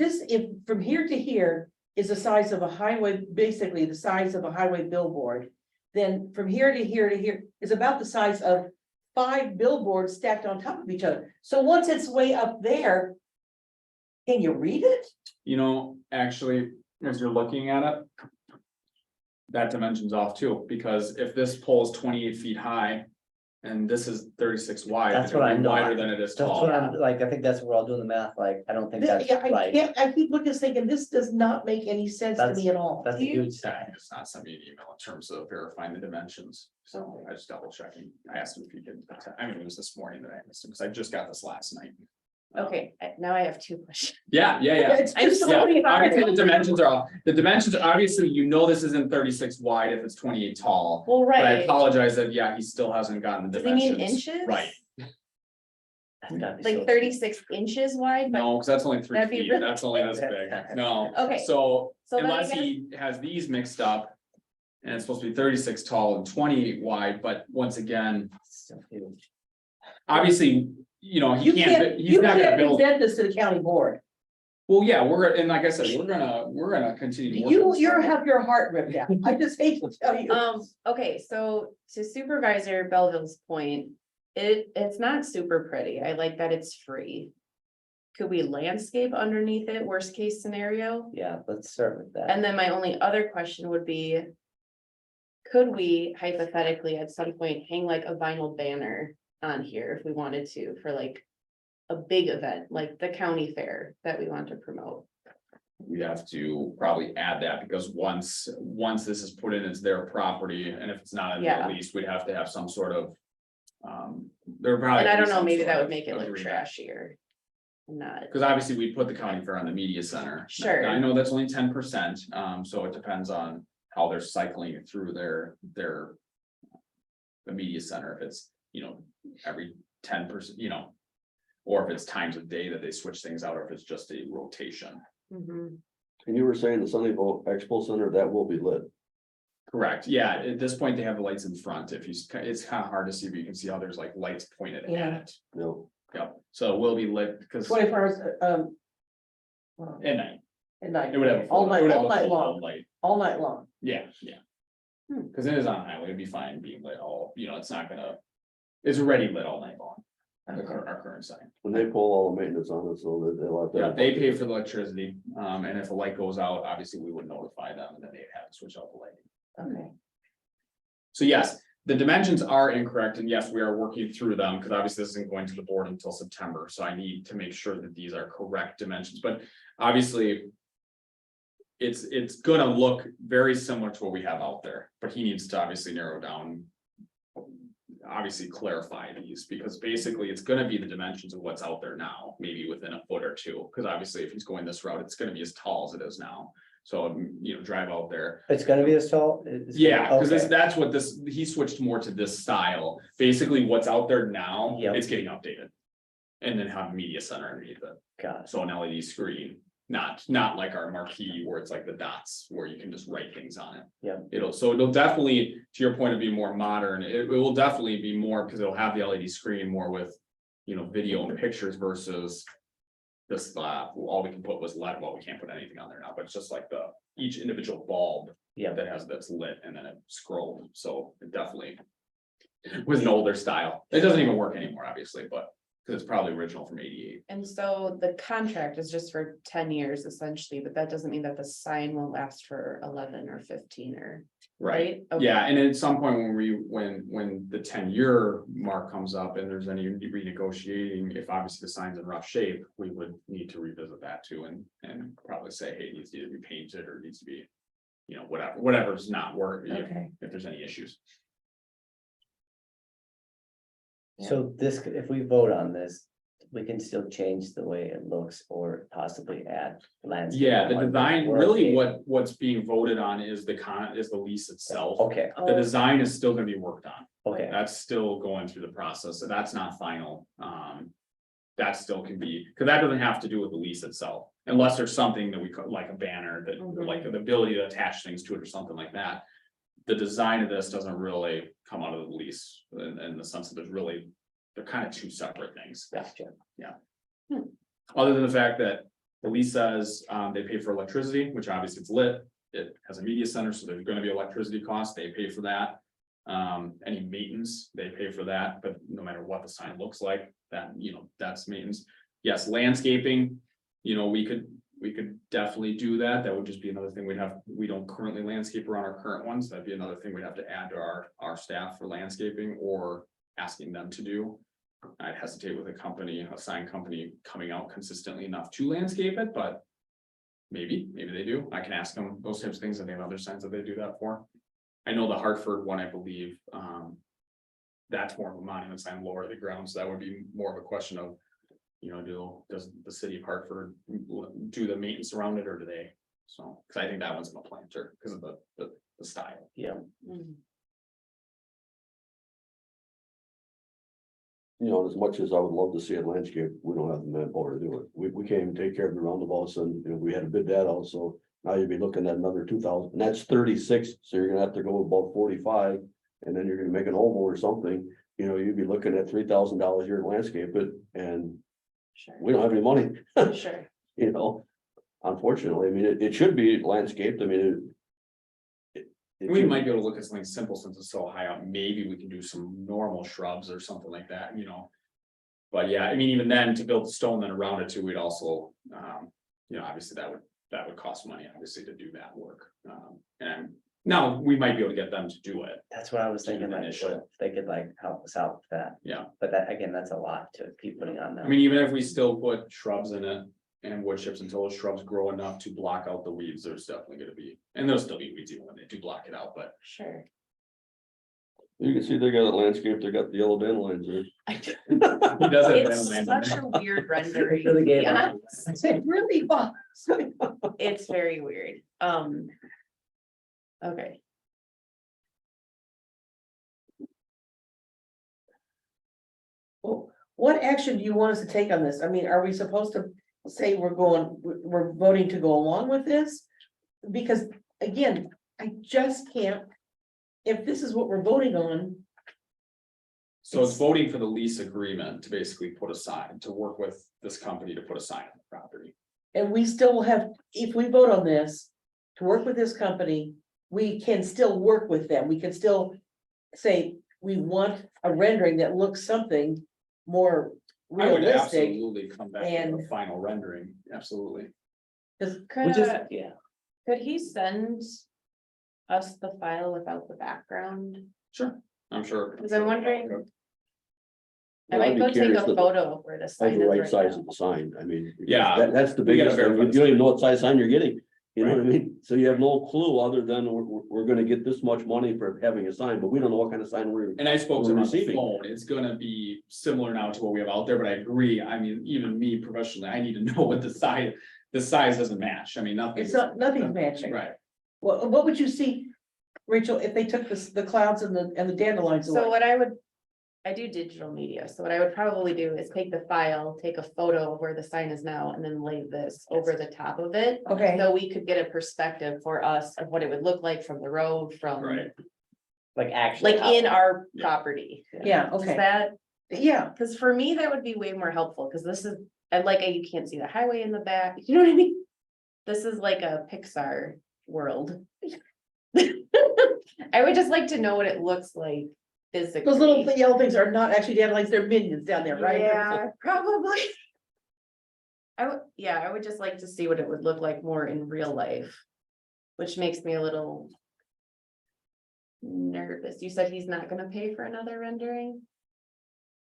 from here to here is the size of a highway, basically the size of a highway billboard. Then from here to here to here is about the size of 5 billboards stacked on top of each other. So once it's way up there. Can you read it? You know, actually, as you're looking at it. That dimension's off too, because if this pole is 28 feet high. And this is 36 wide, That's it's what gonna I be know. wider than it is That's tall. what I'm like, I think that's what we're all doing the math, like, I don't think that's Yeah, I right. can't, I keep looking at this thinking, this does not make any sense to me at all. That's a Do you- huge Yeah, sign. it's not sent me an email in terms of verifying the dimensions, so I just double checking. I asked him if he could, I mean, it was this morning that I missed him, because I just got this last night. okay, now I have 2 questions. Yeah. It's I'm just so so Yeah, many obviously the hard. dimensions are off. The dimensions, obviously, you know, this isn't 36 wide if it's 28 tall. Well, But I right, apologize that, yeah, he still hasn't gotten the does he mean dimensions. inches? Right, That's gotta be so- Like 36 inches wide, but, no, because that's only 3 That'd be feet, really- that's only this big, no. okay, So so then I unless guess, he has these mixed up. And it's supposed to be 36 tall and 28 wide, but once again, So huge. obviously, you know, You he's can't not gonna build. present this to the county board. Well, yeah, and like I said, we're gonna continue. to work You, with this. have your heart ripped out. I just hate to tell you. okay, so to Supervisor Belleville's point, it's not super pretty, I like that it's free. Could we landscape underneath it, worst case scenario? Yeah, let's start with that. And then my only other question would be. Could we hypothetically at some point hang like a vinyl banner on here if we wanted to for like. A big event, like the county fair that we want to promote? We have to probably add that, because once this is put in, it's their property, and if it's not in the Yeah. lease, we'd have to have some sort of. There probably. And I don't be know, some maybe sort that would of make it look agreement. trashier. Not, Because obviously we put the county fair on the media center. Sure. I know that's only 10%, so it depends on how they're cycling it through their. The media center, if it's, you know, every 10%, you know. Or if it's times of day that they switch things out, or if it's just a rotation. mhm. And you were saying the Sunnyvale Expo Center, that will be lit. Correct, yeah, at this point, they have the lights in front, it's kind of hard to see, but you can see how there's like lights pointed Yeah. at it. You know, Yep, so it will be lit, because 24 hours, at night, at night, it would have. a all full- it night, would have all a night full long, light. all night long. Yeah, yeah. Hmm. Because it is on highway, it'd be fine being lit all, you know, it's not gonna, it's already lit all night long, our current sign. when they pull all the maintenance on it, so that they'll have to. Yeah, they pay for the electricity, and if the light goes out, obviously, we would notify them, and then they'd have to switch out the lighting. Okay. So yes, the dimensions are incorrect, and yes, we are working through them, because obviously this isn't going to the board until September, so I need to make sure that these are correct dimensions, but obviously. It's gonna look very similar to what we have out there, but he needs to obviously narrow down. Obviously clarify these, because basically it's gonna be the dimensions of what's out there now, maybe within a foot or two, because obviously if he's going this route, it's gonna be as tall as it is now. So, you know, drive out there. It's gonna be as tall? It's- Yeah, because okay. that's what he switched more to this style. Basically, what's out there now, Yep. it's getting updated. And then have a media center underneath it. Got it. So an LED screen, not like our marquee where it's like the dots where you can just write things on it. Yep. It'll definitely, to your point of being more modern, it will definitely be more, because it'll have the LED screen more with, you know, video and pictures versus. This, all we can put was LED, well, we can't put anything on there now, but it's just like each individual bulb. Yeah. That's lit and then it scrolled, so it definitely. Was an older style, it doesn't even work anymore, obviously, but, because it's probably original from '88. And so the contract is just for 10 years essentially, but that doesn't mean that the sign won't last for 11 or 15 or, right? Okay. Yeah, and at some point when the 10-year mark comes up and there's any renegotiating, if obviously the sign's in rough shape, we would need to revisit that too and probably say, hey, it needs to either be painted or it needs to be. You know, whatever's not working, Okay. if there's any issues. So this, if we vote on this, we can still change the way it looks or possibly add landscape. Yeah, the on design, we're really okay. what's being voted on is the lease itself. Okay, The design is still gonna be worked on. okay, That's still going through the process, so that's not final. That still can be, because that doesn't have to do with the lease itself, unless there's something that we could, like a banner that, Mhm. like the ability to attach things to it or something like that. The design of this doesn't really come out of the lease in the sense that they're kind of two separate things. gotcha. Other than the fact that the lease says, they pay for electricity, which obviously it's lit, it has a media center, so there's gonna be electricity costs, they pay for that. Any maintenance, they pay for that, but no matter what the sign looks like, that, that's maintenance. Yes, landscaping, we could definitely do that, that would just be another thing we don't currently landscape around our current ones, that'd be another thing we'd have to add to our staff for landscaping or asking them to do. I'd hesitate with a sign company coming out consistently enough to landscape it, but maybe they do. I can ask them those types of things, and they have other signs that they do that for. I know the Hartford one, I believe, that's more of a monument sign lower the ground, so that would be more of a question of, does the city of Hartford do the maintenance around it, or do they? So, because I think that one's in a planter because of the style. Yeah, Mhm. As much as I would love to see a landscape, we don't have the manpower to do it. We can't even take care of the roundabouts, and we had to bid that out, so now you'd be looking at another 2,000, and that's 36, so you're gonna have to go about 45. And then you're gonna make an oval or something, you'd be looking at $3,000 a year to landscape it, and Sure, we don't have any money, sure. Unfortunately, I mean, it should be landscaped, I mean. We might be able to look at something simple since it's so high up. Maybe we can do some normal shrubs or something like that, But yeah, I mean, even then to build the stone then around it too, we'd also, obviously that would cost money, obviously, to do that work. And now we might be able to get them to do it. that's what I was To do thinking, the like, initial. if they could like help us out with that, Yeah, but that, again, that's a lot to keep putting on I them. mean, even if we still put shrubs in it and wood chips until the shrubs grow enough to block out the weeds, there's definitely gonna be, and there'll still be weeds even when they do block it out, but. Sure. You can see they got a landscape, they got the yellow dandelions there. He does have It's them land in such there. a weird rendering. Really to gave be up. honest. It really was. It's very weird. Okay, Well, what action do you want us to take on this? I mean, are we supposed to say we're voting to go along with this? Because again, I just can't. If this is what we're voting on, So it's voting for the lease agreement to basically put a sign, to work with this company to put a sign on the property. and we still will have, if we vote on this, to work with this company, we can still work with them. We can still say, we want a rendering that looks something more I would realistic. absolutely come back with a and- final rendering, absolutely. Which is, could, yeah, could he send us the file without the background? Sure, I'm sure. Because I'm wondering, I Well, I'd might be go take curious a of- photo of where the Of sign the is right right size now. of the sign, I mean. Yeah, That's the we gotta biggest thing, verify you the don't even know what size sign you're getting, you know what I Right. mean? So you have no clue other than we're gonna get this much money for having a sign, but we don't know what kind of sign we're. And I spoke to him on the Receiving. phone, it's gonna be similar now to what we have out there, but I agree, I mean, even me professionally, I need to know what the size doesn't match, I mean, nothing. It's not, nothing's matching. Right, What would you see, Rachel, if they took the clouds and the dandelions So away? what I do digital media, so what I would probably do is take the file, take a photo of where the sign is now, and then lay this over the top of it. Okay, So we could get a perspective for us of what it would look like from the road, from, right, like actually. like in our Yeah. property. yeah, Is okay, that, yeah, because for me, that would be way more helpful, because this is, and like, you can't see the highway in the back, you know what I mean? This is like a Pixar world. I would just like to know what it looks like physically. those little yellow things are not actually dandelions, they're minions down there, right? Yeah, probably. I would just like to see what it would look like more in real life. Which makes me a little nervous. You said he's not gonna pay for another rendering?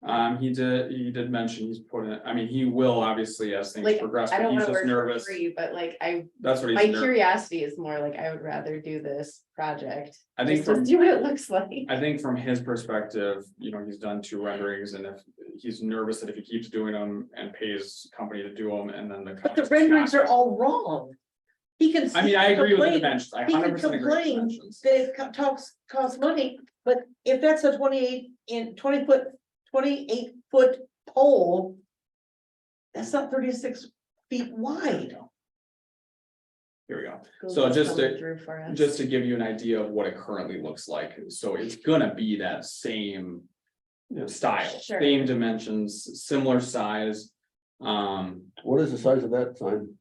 He did mention he's put in, I mean, he will obviously as things Like, progress, I but don't he's wanna just work for nervous. free, but like, That's what my he's nervous. curiosity is more like, I would rather do this project. I think Just to from- see what it looks like. I think from his perspective, he's done 2 renderings and if he's nervous that if he keeps doing them and pays company to do them and then the. But the renderings are all wrong. He can. I mean, I agree with the complain- dimensions. I He can 100% agree with the complain dimensions. that it costs money, but if that's a 28-foot pole. That's not 36 feet wide. Here we go. So Google's just coming to- through for us. Just to give you an idea of what it currently looks like. So it's gonna be that same style, Sure. same dimensions, similar size. What is the size of that sign?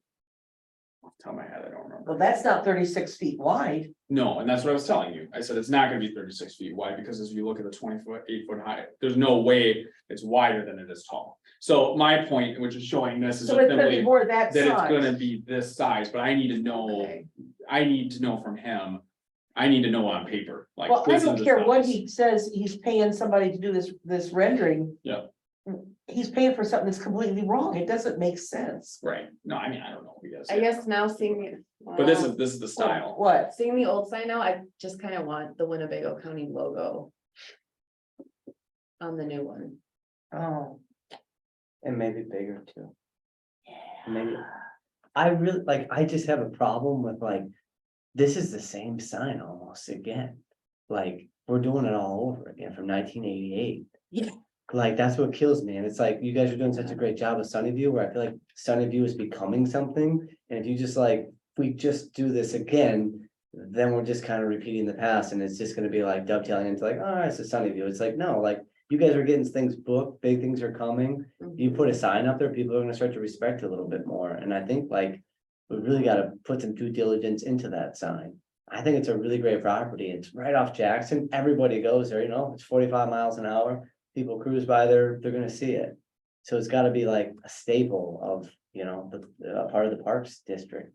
Off the top of my head, I don't remember. Well, that's not 36 feet wide. No, and that's what I was telling you. I said it's not gonna be 36 feet wide because as you look at the 20-foot, 8-foot high, there's no way it's wider than it is tall. So my point, which is showing this is So just it's gonna be simply more that that it's gonna size. be this size, but I need to know, Okay. I need to know from him. I need to know on paper, like. Well, I this is don't the care what size. he says, he's paying somebody to do this rendering. Yeah. He's paying for something that's completely wrong. It doesn't make sense. Right, no, I mean, I don't know, I guess now seeing. But this is the style. What? Seeing the old sign now, I just kind of want the Winnebago County logo. On the new one. Oh. And maybe bigger too. Maybe. I really, like, I just have a problem with like, this is the same sign almost again. Like, we're doing it all over again from 1988. Yeah. Like, that's what kills me. And it's like, you guys are doing such a great job with Sunnyview, where I feel like Sunnyview is becoming something. And if you just like, if we just do this again, then we're just kind of repeating the past and it's just gonna be like dovetailing into like, oh, it's a Sunnyview. It's like, no, like, you guys are getting things booked, big things are coming. You put a sign up there, people are gonna start to respect it a little bit more. And I think like, we really gotta put some due diligence into that sign. I think it's a really great property. It's right off Jackson. Everybody goes there, it's 45 miles an hour. People cruise by there, they're gonna see it. So it's gotta be like a staple of, a part of the Parks District.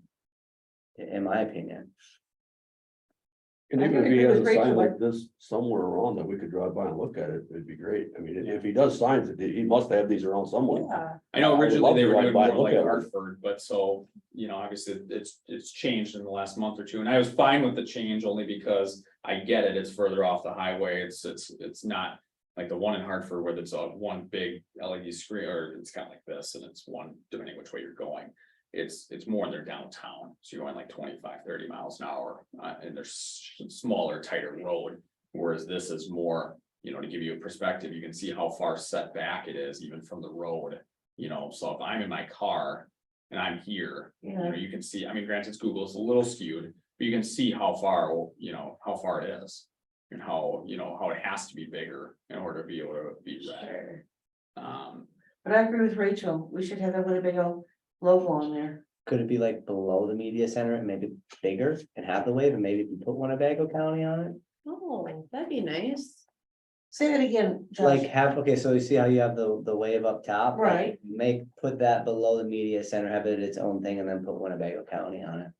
In my opinion. And I even if agree he has with a sign Rachel. like this somewhere around that we could drive by and look at it, it'd be great. I mean, if he does signs, he must have these around somewhere. Yeah. I know I would originally love they to were ride doing by more and look like at it. Hartford, but so, obviously it's changed in the last month or two. And I was fine with the change only because I get it, it's further off the highway. It's not like the one in Hartford where there's one big LED screen, or it's kind of like this and it's one depending which way you're going. It's more in their downtown, so you're going like 25-30 miles an hour, and there's smaller, tighter road. Whereas this is more, to give you a perspective, you can see how far set back it is even from the road. So if I'm in my car and I'm here, Yeah. you can see, I mean, granted, Google's a little skewed, but you can see how far it is. And how it has to be bigger in order to be able to be read. But I agree with Rachel. We should have that with a big old logo on there. Could it be like below the media center and maybe bigger and have the wave and maybe we put Winnebago County on it? Oh, that'd be nice. Say that again, Josh. Like okay, so you see how you have the wave up top? Like, Right. put that below the media center, have it its own thing and then put Winnebago County on it.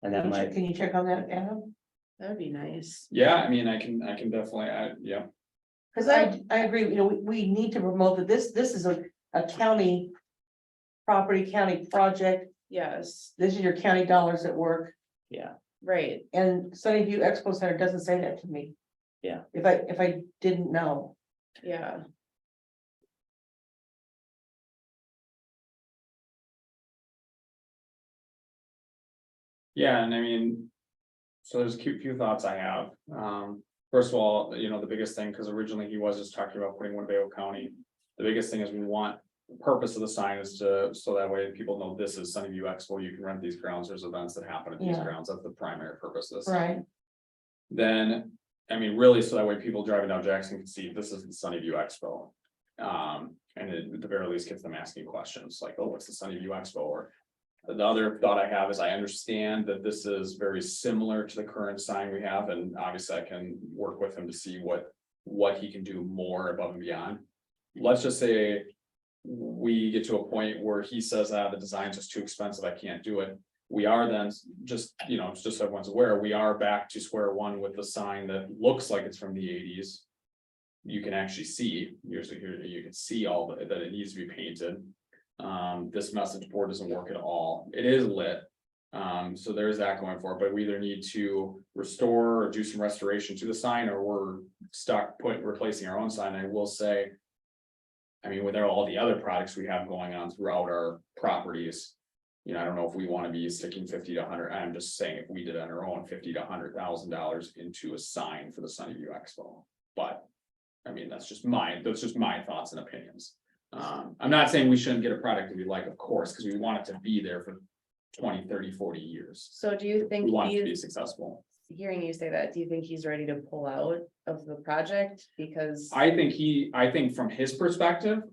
And that might, Can you check on that, Adam? That'd be nice. Yeah, I mean, I can definitely, yeah, Cause I agree, we need to promote that this is a county. County project. Yes, This is your county dollars at work. yeah, right. And Sunnyview Expo Center doesn't say that to me. Yeah. If I didn't know. Yeah. yeah, and I mean. So there's a few thoughts I have. First of all, the biggest thing, because originally he was just talking about putting Winnebago County. The biggest thing is we want, the purpose of the sign is so that way people know this is Sunnyview Expo, you can rent these grounds, there's events that happen at these Yeah. grounds, that's the primary purpose of this. Right. Then, I mean, really, so that way people driving down Jackson can see this is the Sunnyview Expo. And it, at the very least, gets them asking questions like, oh, what's the Sunnyview Expo? Or the other thought I have is I understand that this is very similar to the current sign we have, and obviously I can work with him to see what he can do more above and beyond. Let's just say we get to a point where he says, the design's just too expensive, I can't do it. We are then just so everyone's aware, we are back to square one with the sign that looks like it's from the 80s. you can actually see, usually here, you can see all that it needs to be painted. This message board doesn't work at all. It is lit. So there's that going for it, but we either need to restore or do some restoration to the sign, or we're stuck replacing our own sign. I will say, I mean, with all the other products we have going on throughout our properties, you know, I don't know if we want to be sticking 50 to 100. I'm just saying, if we did on our own, $50,000 to $100,000 into a sign for the Sunnyview Expo. But I mean, that's just my thoughts and opinions. I'm not saying we shouldn't get a product that we like, of course, because we want it to be there for 20, 30, 40 years. So do you think We want it to be he's, successful. hearing you say that, do you think he's ready to pull out of the project? Because I think from his perspective,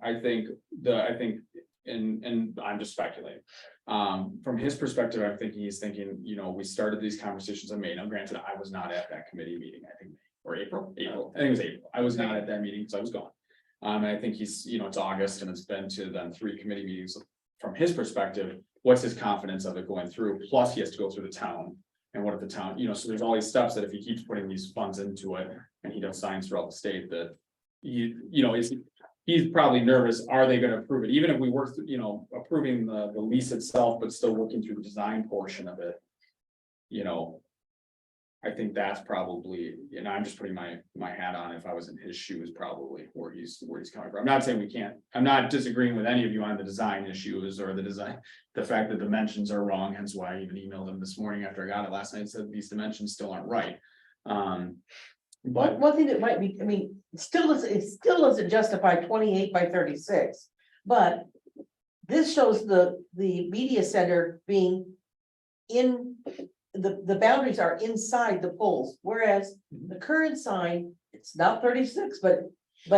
and I'm just speculating. From his perspective, I think he's thinking, you know, we started these conversations in May. Now granted, I was not at that committee meeting, I think, or April, I think it was April. I was not at that meeting because I was gone. And I think he's, you know, it's August and it's been to then 3 committee meetings. From his perspective, what's his confidence of it going through? Plus, he has to go through the town. And what if the town, you know, so there's all these steps that if he keeps putting these funds into it and he does signs throughout the state that. You know, he's probably nervous, are they gonna approve it? Even if we work, you know, approving the lease itself, but still working through the design portion of it. You know. I think that's probably, you know, I'm just putting my hat on, if I was in his shoes, probably where he's coming from. I'm not saying we can't, I'm not disagreeing with any of you on the design issues or the fact that dimensions are wrong, hence why I even emailed him this morning after I got it last night, said these dimensions still aren't right. But One thing that might be, I mean, it still doesn't justify 28 by 36, but this shows the media center being in, the boundaries are inside the poles, whereas the current sign, it's not 36, but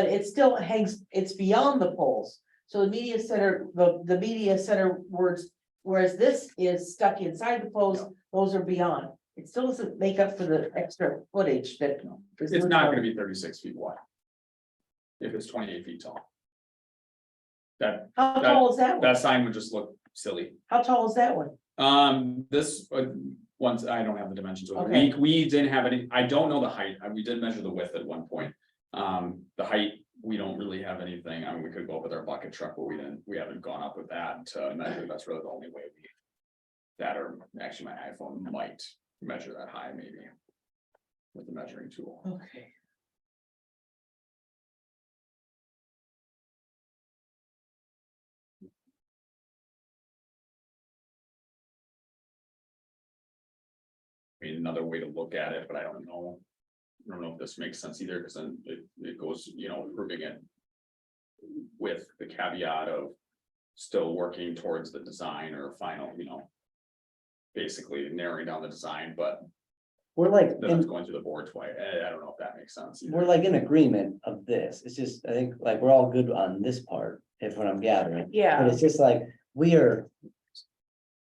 it still hangs, it's beyond the poles. So the media center, the media center words, whereas this is stuck inside the poles, those are beyond. It still doesn't make up for the extra footage that. it's not gonna be 36 feet wide. If it's 28 feet tall. How tall is that one? That sign would just look silly. How tall is that one? This, once, I don't have the dimensions, of it. Okay. we didn't have any, I don't know the height, we did measure the width at one point. The height, we don't really have anything, I mean, we could go up with our bucket truck, but we haven't gone up with that to measure, that's really the only way we. That, or actually my iPhone might measure that high maybe. With the measuring tool. Okay. I mean, another way to look at it, but I don't know. I don't know if this makes sense either, because then it goes, you know, improving it. With the caveat of still working towards the design or final, you know. Basically narrowing down the design, but We're like, then it's going through the board twice. I don't know if that makes sense. either. we're like in agreement of this. It's just, I think, like, we're all good on this part, if what I'm gathering. But yeah, it's just like, we are.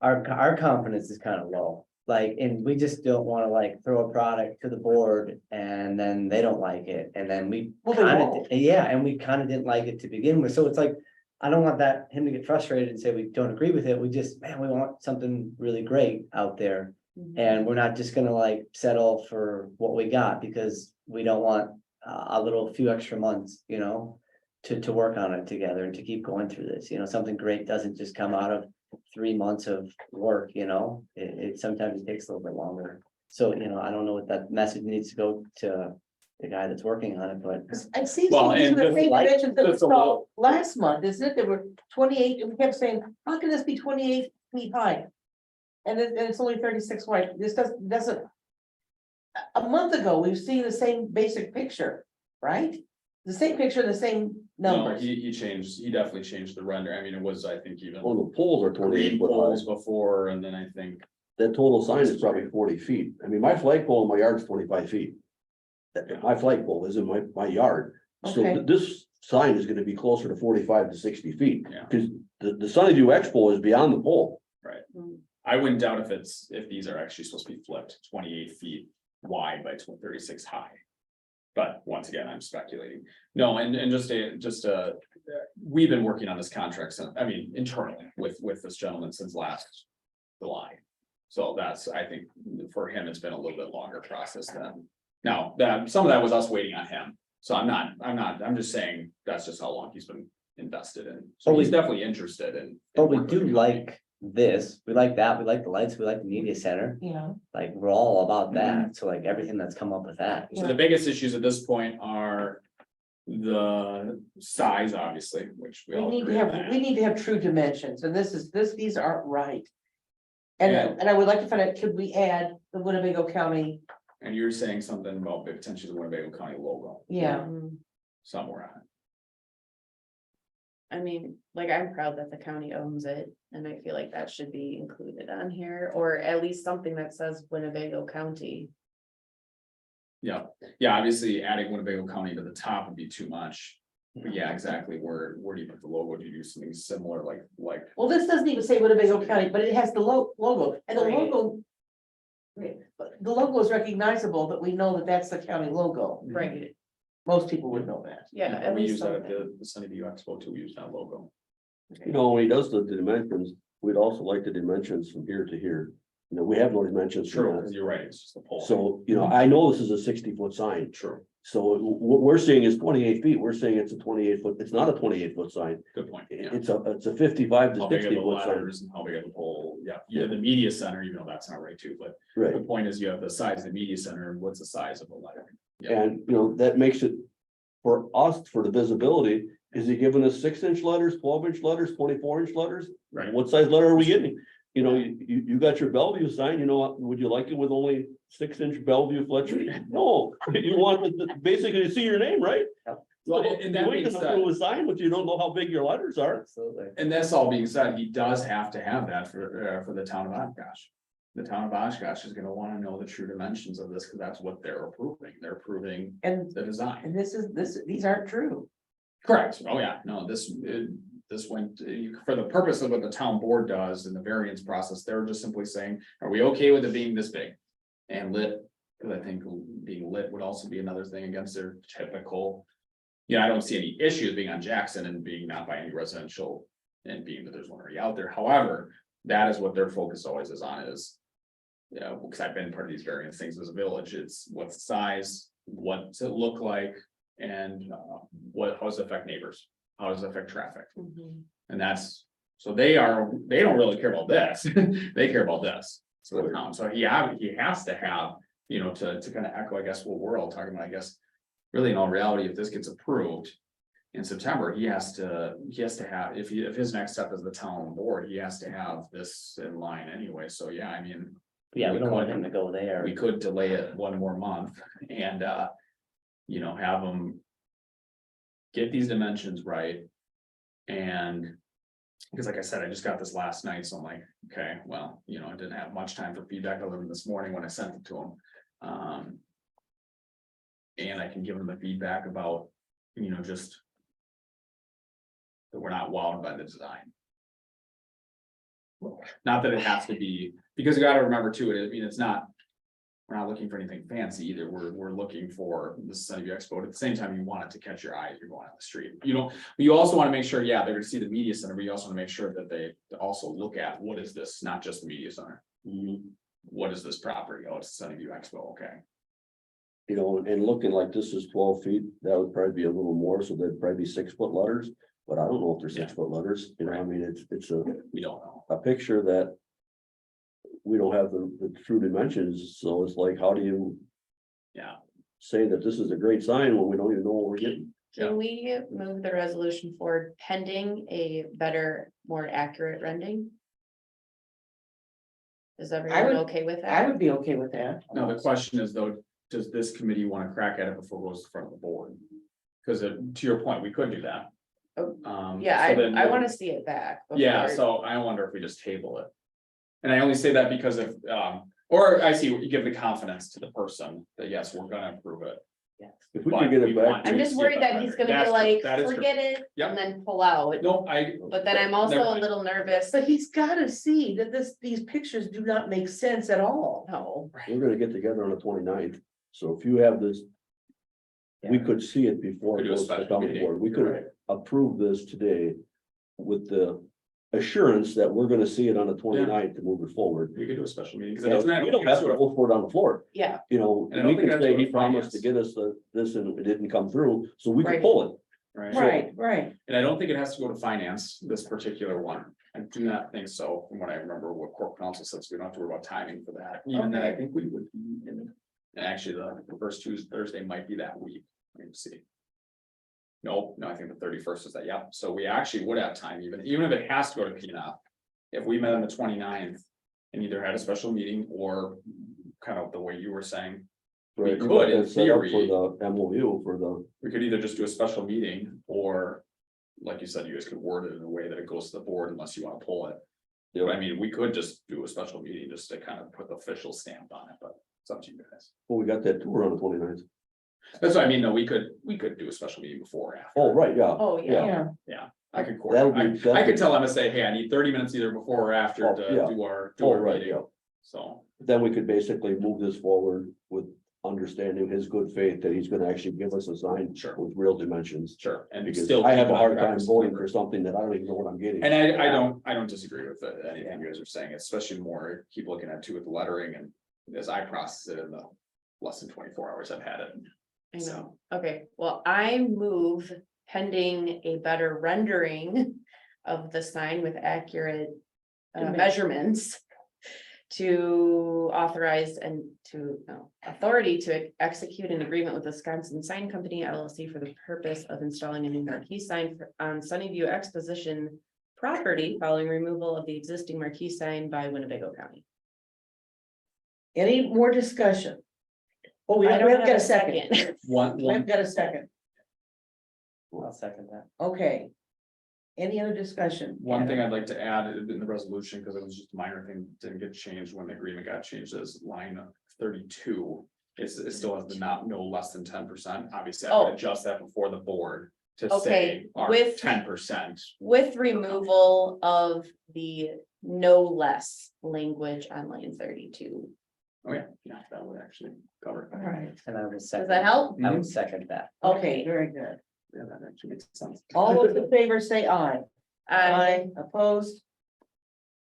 Our confidence is kind of low, like, and we just don't wanna like throw a product to the board and then they don't like it, and then we. Well, they kinda won't. Yeah, and we kinda didn't like it to begin with, so it's like, I don't want him to get frustrated and say we don't agree with it, we just, man, we want something really great out there. And we're not just gonna like settle for what we got, because we don't want a little few extra months, you know. To work on it together and to keep going through this, you know, something great doesn't just come out of 3 months of work, you know, it sometimes takes a little bit longer. So, you know, I don't know what that message needs to go to the guy that's working on it, but. I see, Well, these are and the just same like- dimensions that we just a saw little- last month, isn't it? There were 28, and we kept saying, how can this be 28 feet high? And it's only 36 wide, this doesn't. A month ago, we've seen the same basic picture, right? The same picture, the same No, numbers. he definitely changed the render. I mean, it was, I think even. Well, the poles are 28 Green foot high. poles before, and then I think, That total sign is probably 40 feet. I mean, my flagpole in my yard is 25 feet. My flagpole is in my yard. So Okay. this sign is gonna be closer to 45 to 60 feet. Yeah. Cause the Sunnyview Expo is beyond the pole. I wouldn't doubt if these are actually supposed to be flipped 28 feet wide by 36 high. But once again, I'm speculating. No, and we've been working on this contract since, I mean, internally with this gentleman since last July. So that's, I think, for him, it's been a little bit longer process than. Now, some of that was us waiting on him. So I'm just saying, that's just how long he's been invested in, But so we- he's definitely interested in. But we working with do the company. like this, we like that, we like the lights, we like the media center, Yeah, like, we're all about that, so like everything that's come up with that. So the biggest issues at this point are the size, obviously, which we we all need to agree on have, that. we need to have true dimensions, and these aren't right. Yeah. And I would like to find out, could we add the Winnebago County, And you're saying something about potentially the Winnebago County logo yeah, somewhere on it. I mean, like, I'm proud that the county owns it, and I feel like that should be included on here, or at least something that says Winnebago County. Yeah, obviously adding Winnebago County to the top would be too much. But yeah, exactly, where do you put the logo? Do you do something similar like? well, this doesn't even say Winnebago County, but it has the logo, and the Right. logo. But the logo is recognizable, but we know that that's the county logo, Right, most people would know that. yeah, And at we least use that at something. the Sunnyview Expo too, we use that logo. You know, when he does the dimensions, we'd also like the dimensions from here to here. You know, we have no dimensions. from True, that. because you're right, it's just a pole. So, you know, I know this is a 60-foot sign, True, so what we're seeing is 28 feet, we're saying it's a 28-foot, it's not a 28-foot sign. good point, yeah. It's a 55 to How big are the 60-foot sign. letters and how big are the pole, yeah, the media center, even though that's not right too, but Right, the point is you have the size of the media center, and what's the size of the letter? Yeah. and you know, that makes it, for us, for the visibility, is he giving us 6-inch letters, 12-inch letters, 24-inch letters? Right. What size letter are we getting? You know, you got your Bellevue sign, you know, would you like it with only 6-inch Bellevue Fletcher? No, you want basically to see your name, right? Well, and that You being can said, approve a sign, but you don't know how big your letters are. Absolutely. and that's all being said, he does have to have that for the town of Oshkosh. The town of Oshkosh is gonna wanna know the true dimensions of this, because that's what they're approving, they're approving And, the design. and these aren't true. Correct, oh yeah, no, this went, for the purpose of what the town board does in the variance process, they're just simply saying, are we okay with it being this big? And lit, because I think being lit would also be another thing against their typical. Yeah, I don't see any issues being on Jackson and being not by any residential, and being that there's one already out there, however, that is what their focus always is on is. Yeah, because I've been part of these various things as a village, it's what's the size, what's it look like, and how does it affect neighbors? How does it affect traffic? Mhm. And that's, so they don't really care about this, they care about this. So the town, so he has to have, you know, to kind of echo, I guess, what we're all talking about, I guess. Really, in all reality, if this gets approved in September, he has to have, if his next step is the town board, he has to have this in line anyway, so yeah, I mean. Yeah, we don't want him to go there. We could delay it one more month and, you know, have them. Get these dimensions right. And. Because like I said, I just got this last night, so I'm like, okay, well, you know, I didn't have much time for feedback other than this morning when I sent it to him. And I can give him the feedback about, you know, just. That we're not wowed by the design. Not that it has to be, because you gotta remember too, I mean, it's not. We're not looking for anything fancy either, we're looking for the Sunnyview Expo, at the same time, you want it to catch your eye if you're going on the street, you know. You also wanna make sure, yeah, they're gonna see the media center, but you also wanna make sure that they also look at, what is this, not just the media center? What is this property? Oh, it's Sunnyview Expo, okay. You know, and looking like this is 12 feet, that would probably be a little more, so that'd probably be 6-foot letters. But I don't know if they're 6-foot letters, you know, I mean, it's We don't know. a picture that. We don't have the true dimensions, so it's like, how do you Yeah, say that this is a great sign when we don't even know what we're getting? Yeah. Can we move the resolution forward pending a better, more accurate rendering? Is everyone would- okay with I that? would be okay with that. now the question is though, does this committee wanna crack at it before it goes to front of the board? Cause to your point, we could do that. Oh, Yeah, so then I we'll- wanna see it back. Yeah, before- so I wonder if we just table it. And I only say that because of, or I see, you give the confidence to the person that yes, we're gonna approve it. If we But can get we it back, want- I'm just worried that he's gonna be like, forget it, Yep. and then pull out, No, but then I'm also Never a mind. little nervous. But he's gotta see that these pictures do not make sense at all. No, we're gonna get together on the 29th, so if you have this. We could see it before We it do a goes to the special county meeting. board, we You're could approve this today with the assurance that we're gonna see it on the 29th to move it forward. We could do a special meeting, because it And doesn't. we don't have to go for it on the floor, Yeah, you know, And I don't we think could that's say what he promised to finance- get us this and it didn't come through, so we could Right. pull it. Right. Right, right. And I don't think it has to go to finance, this particular one. I do not think so, from what I remember what corporate council says, we don't have to worry about timing for that. Even then, I think we would be in, and actually, the first Tuesday, Thursday might be that week. Let me see. No, I think the 31st is that, yeah, so we actually would have time, even if it has to go to P and F. If we met on the 29th and either had a special meeting or kind of the way you were saying, We Right, could, in that's set up theory. for the MOU for the, we could either just do a special meeting or. Like you said, you guys could word it in a way that it goes to the board unless you want to pull it. you But know, I mean, we could just do a special meeting just to kind of put the official stamp on it, but it's up to you guys. well, we got that tour on the 29th. That's what I mean, though, we could do a special meeting before or after. Oh, right, yeah. oh, yeah, Yeah, Yeah, I could That'll coordinate. be- I could tell them to say, hey, I need 30 minutes either before or after Oh, to yeah. do our Oh, our right, meeting. yeah. So, Then we could basically move this forward with understanding his good faith that he's gonna actually give us a sign Sure. with real dimensions. sure, and Because still. I have keep a it hard on time track. voting for something that I don't even know what I'm getting. And I don't disagree with anything you guys are saying, especially more, keep looking at too with the lettering and as I process it in the less than 24 hours I've had it. I So. know. Okay, well, I move pending a better rendering of the sign with accurate measurements. To authorize and to, no, authority to execute an agreement with Wisconsin Sign Company LLC for the purpose of installing a new marquee sign on Sunnyview Exposition property following removal of the existing marquee sign by Winnebago County. any more discussion? Oh, we I don't haven't got have a second. We haven't One, got a second, I'll second that. okay. Any other discussion? one thing I'd like to add in the resolution, because it was just a minor thing, didn't get changed when the agreement got changed, is line 32. It still has the no less than 10%. Obviously, I Oh. would adjust that before the board to Okay, say our with- 10%. With removal of the no less language on line 32. Oh, yeah, that would actually cover it. All right, And I would Does second, that help? I would second that. okay, very good. Yeah, that actually makes sense. All those in favor say aye. Opposed?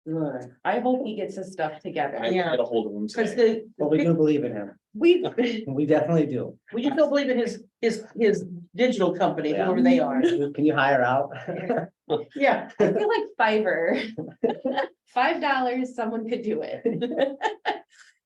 Good, I hope he gets his stuff I together. will get a hold of them because today. But we do believe in him. We, We definitely do. we just don't believe in his digital company, Yeah. whoever they are. Can you hire out? Yeah, I feel like Fiverr. $5, someone could do it.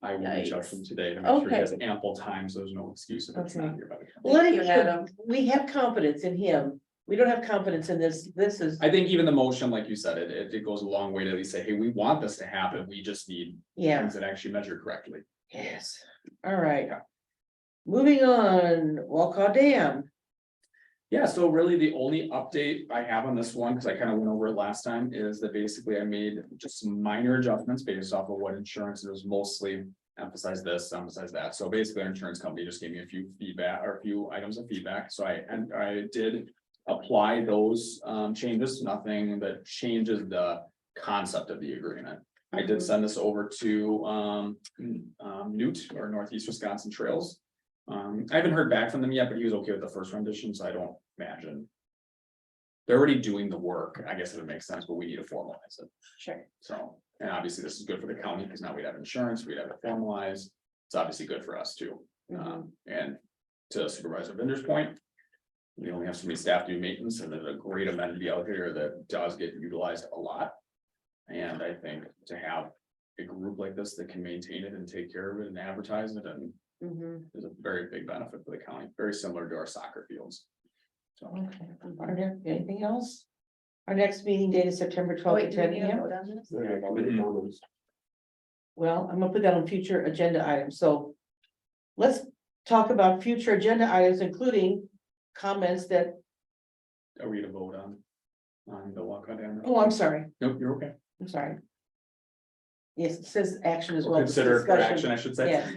I will reach out to them today to make sure he has ample time, so there's no excuse if it's not Okay. here by the time. let Thank you, him, Adam. we have confidence in him. We don't have confidence in this is, I think even the motion, like you said, it goes a long way to at least say, hey, we want this to happen, we just need yeah, things that actually measure correctly. yes, all right. Moving on, Walcott Dam, Yeah, so really the only update I have on this one, because I kind of went over it last time, is that basically I made just some minor adjustments based off of what insurance, it was mostly emphasize this, emphasize that. So basically our insurance company just gave me a few feedback or a few items of feedback. So I did apply those changes, nothing that changes the concept of the agreement. I did send this over to Newt or Northeast Wisconsin Trails. I haven't heard back from them yet, but he was okay with the first rendition, so I don't imagine. They're already doing the work, I guess it would make sense, but we need to formalize it. Sure. So, and obviously this is good for the county, because now we'd have insurance, we'd have it formalized. It's obviously good for us too. And to Supervisor Bender's point. We only have so many staff to do maintenance, and there's a great amenity out here that does get utilized a lot. And I think to have a group like this that can maintain it and take care of it and advertise it and Mhm. is a very big benefit for the county, very similar to our soccer fields. So, anything else? Our next meeting date is September Oh, 12th wait, at do 10 we need to a.m. vote on this? There are many comments. Well, I'm gonna put that on future agenda items, so let's talk about future agenda items, including comments that, are we gonna vote on the walkout down? oh, I'm sorry, Nope, you're okay. I'm sorry. Yes, it says action as We'll well. consider it for discussion. action, I should say. Yes,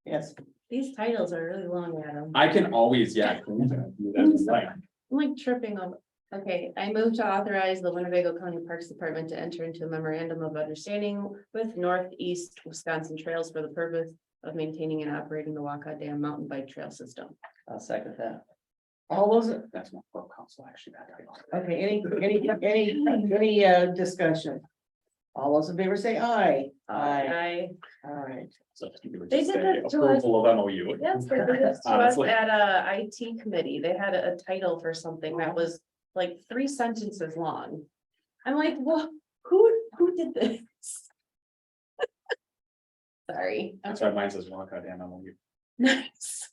yes, These titles are really long, Adam. I can always, yeah. That's like, I'm like tripping on. Okay, I move to authorize the Winnebago County Parks Department to enter into a memorandum of understanding with Northeast Wisconsin Trails for the purpose of maintaining and operating the Walcott Dam Mountain Bike Trail System. I'll second that. All those, That's not borough council, actually. that title. okay, any discussion? All those in favor say aye. All right. So you would They just did say that to us. approval of MOU. Yes, they did this to us Honestly. at a IT committee. They had a title for something that was like 3 sentences long. I'm like, well, who did this? Sorry. That's why mine says one goddamn MOU. Nice.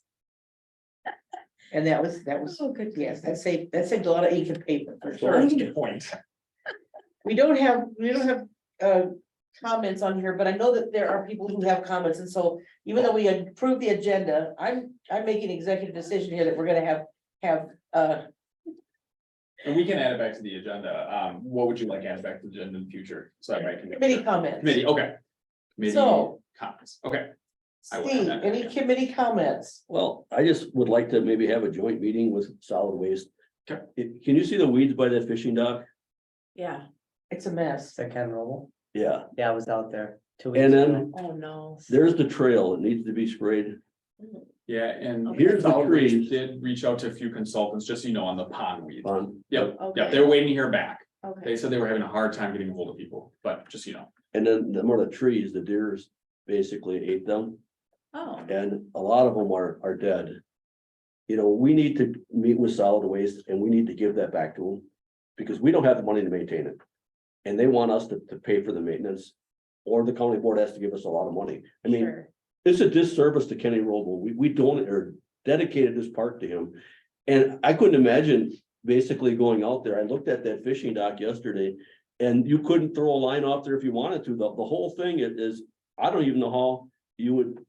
And that was, Oh, good. yes, that saved a lot of ink and paper for So sure. that's the point. We don't have comments on here, but I know that there are people who have comments, and so even though we approved the agenda, I'm making an executive decision here that we're gonna have And we can add it back to the agenda. What would you like added back to the agenda in the future? So I might. committee comments. Committee, okay. Committee So- comments, okay. I will add Steve, that any back. committee comments? Well, I just would like to maybe have a joint meeting with solid waste. Okay. Can you see the weeds by that fishing dock? Yeah. It's a mess. Is that Ken Roble? Yeah, Yeah, I was out there 2 and weeks ago. then Oh, no. there's the trail, it needs to be sprayed. Yeah, and Okay. Here's the Solid Waste trees. did reach out to a few consultants, just so you know, on the pond weed. On, Yep, Okay. yep, they're waiting to hear back. Okay. They said they were having a hard time getting a hold of people, but just, you know. and then the more the trees, the deers basically ate them, Oh, and a lot of them are dead. You know, we need to meet with solid waste and we need to give that back to them, because we don't have the money to maintain it. And they want us to pay for the maintenance, or the county board has to give us a lot of money. I mean, sure. it's a disservice to Kenny Roble. We don't, or dedicated this park to him. And I couldn't imagine basically going out there. I looked at that fishing dock yesterday. And you couldn't throw a line off there if you wanted to. The whole thing is, I don't even know how you would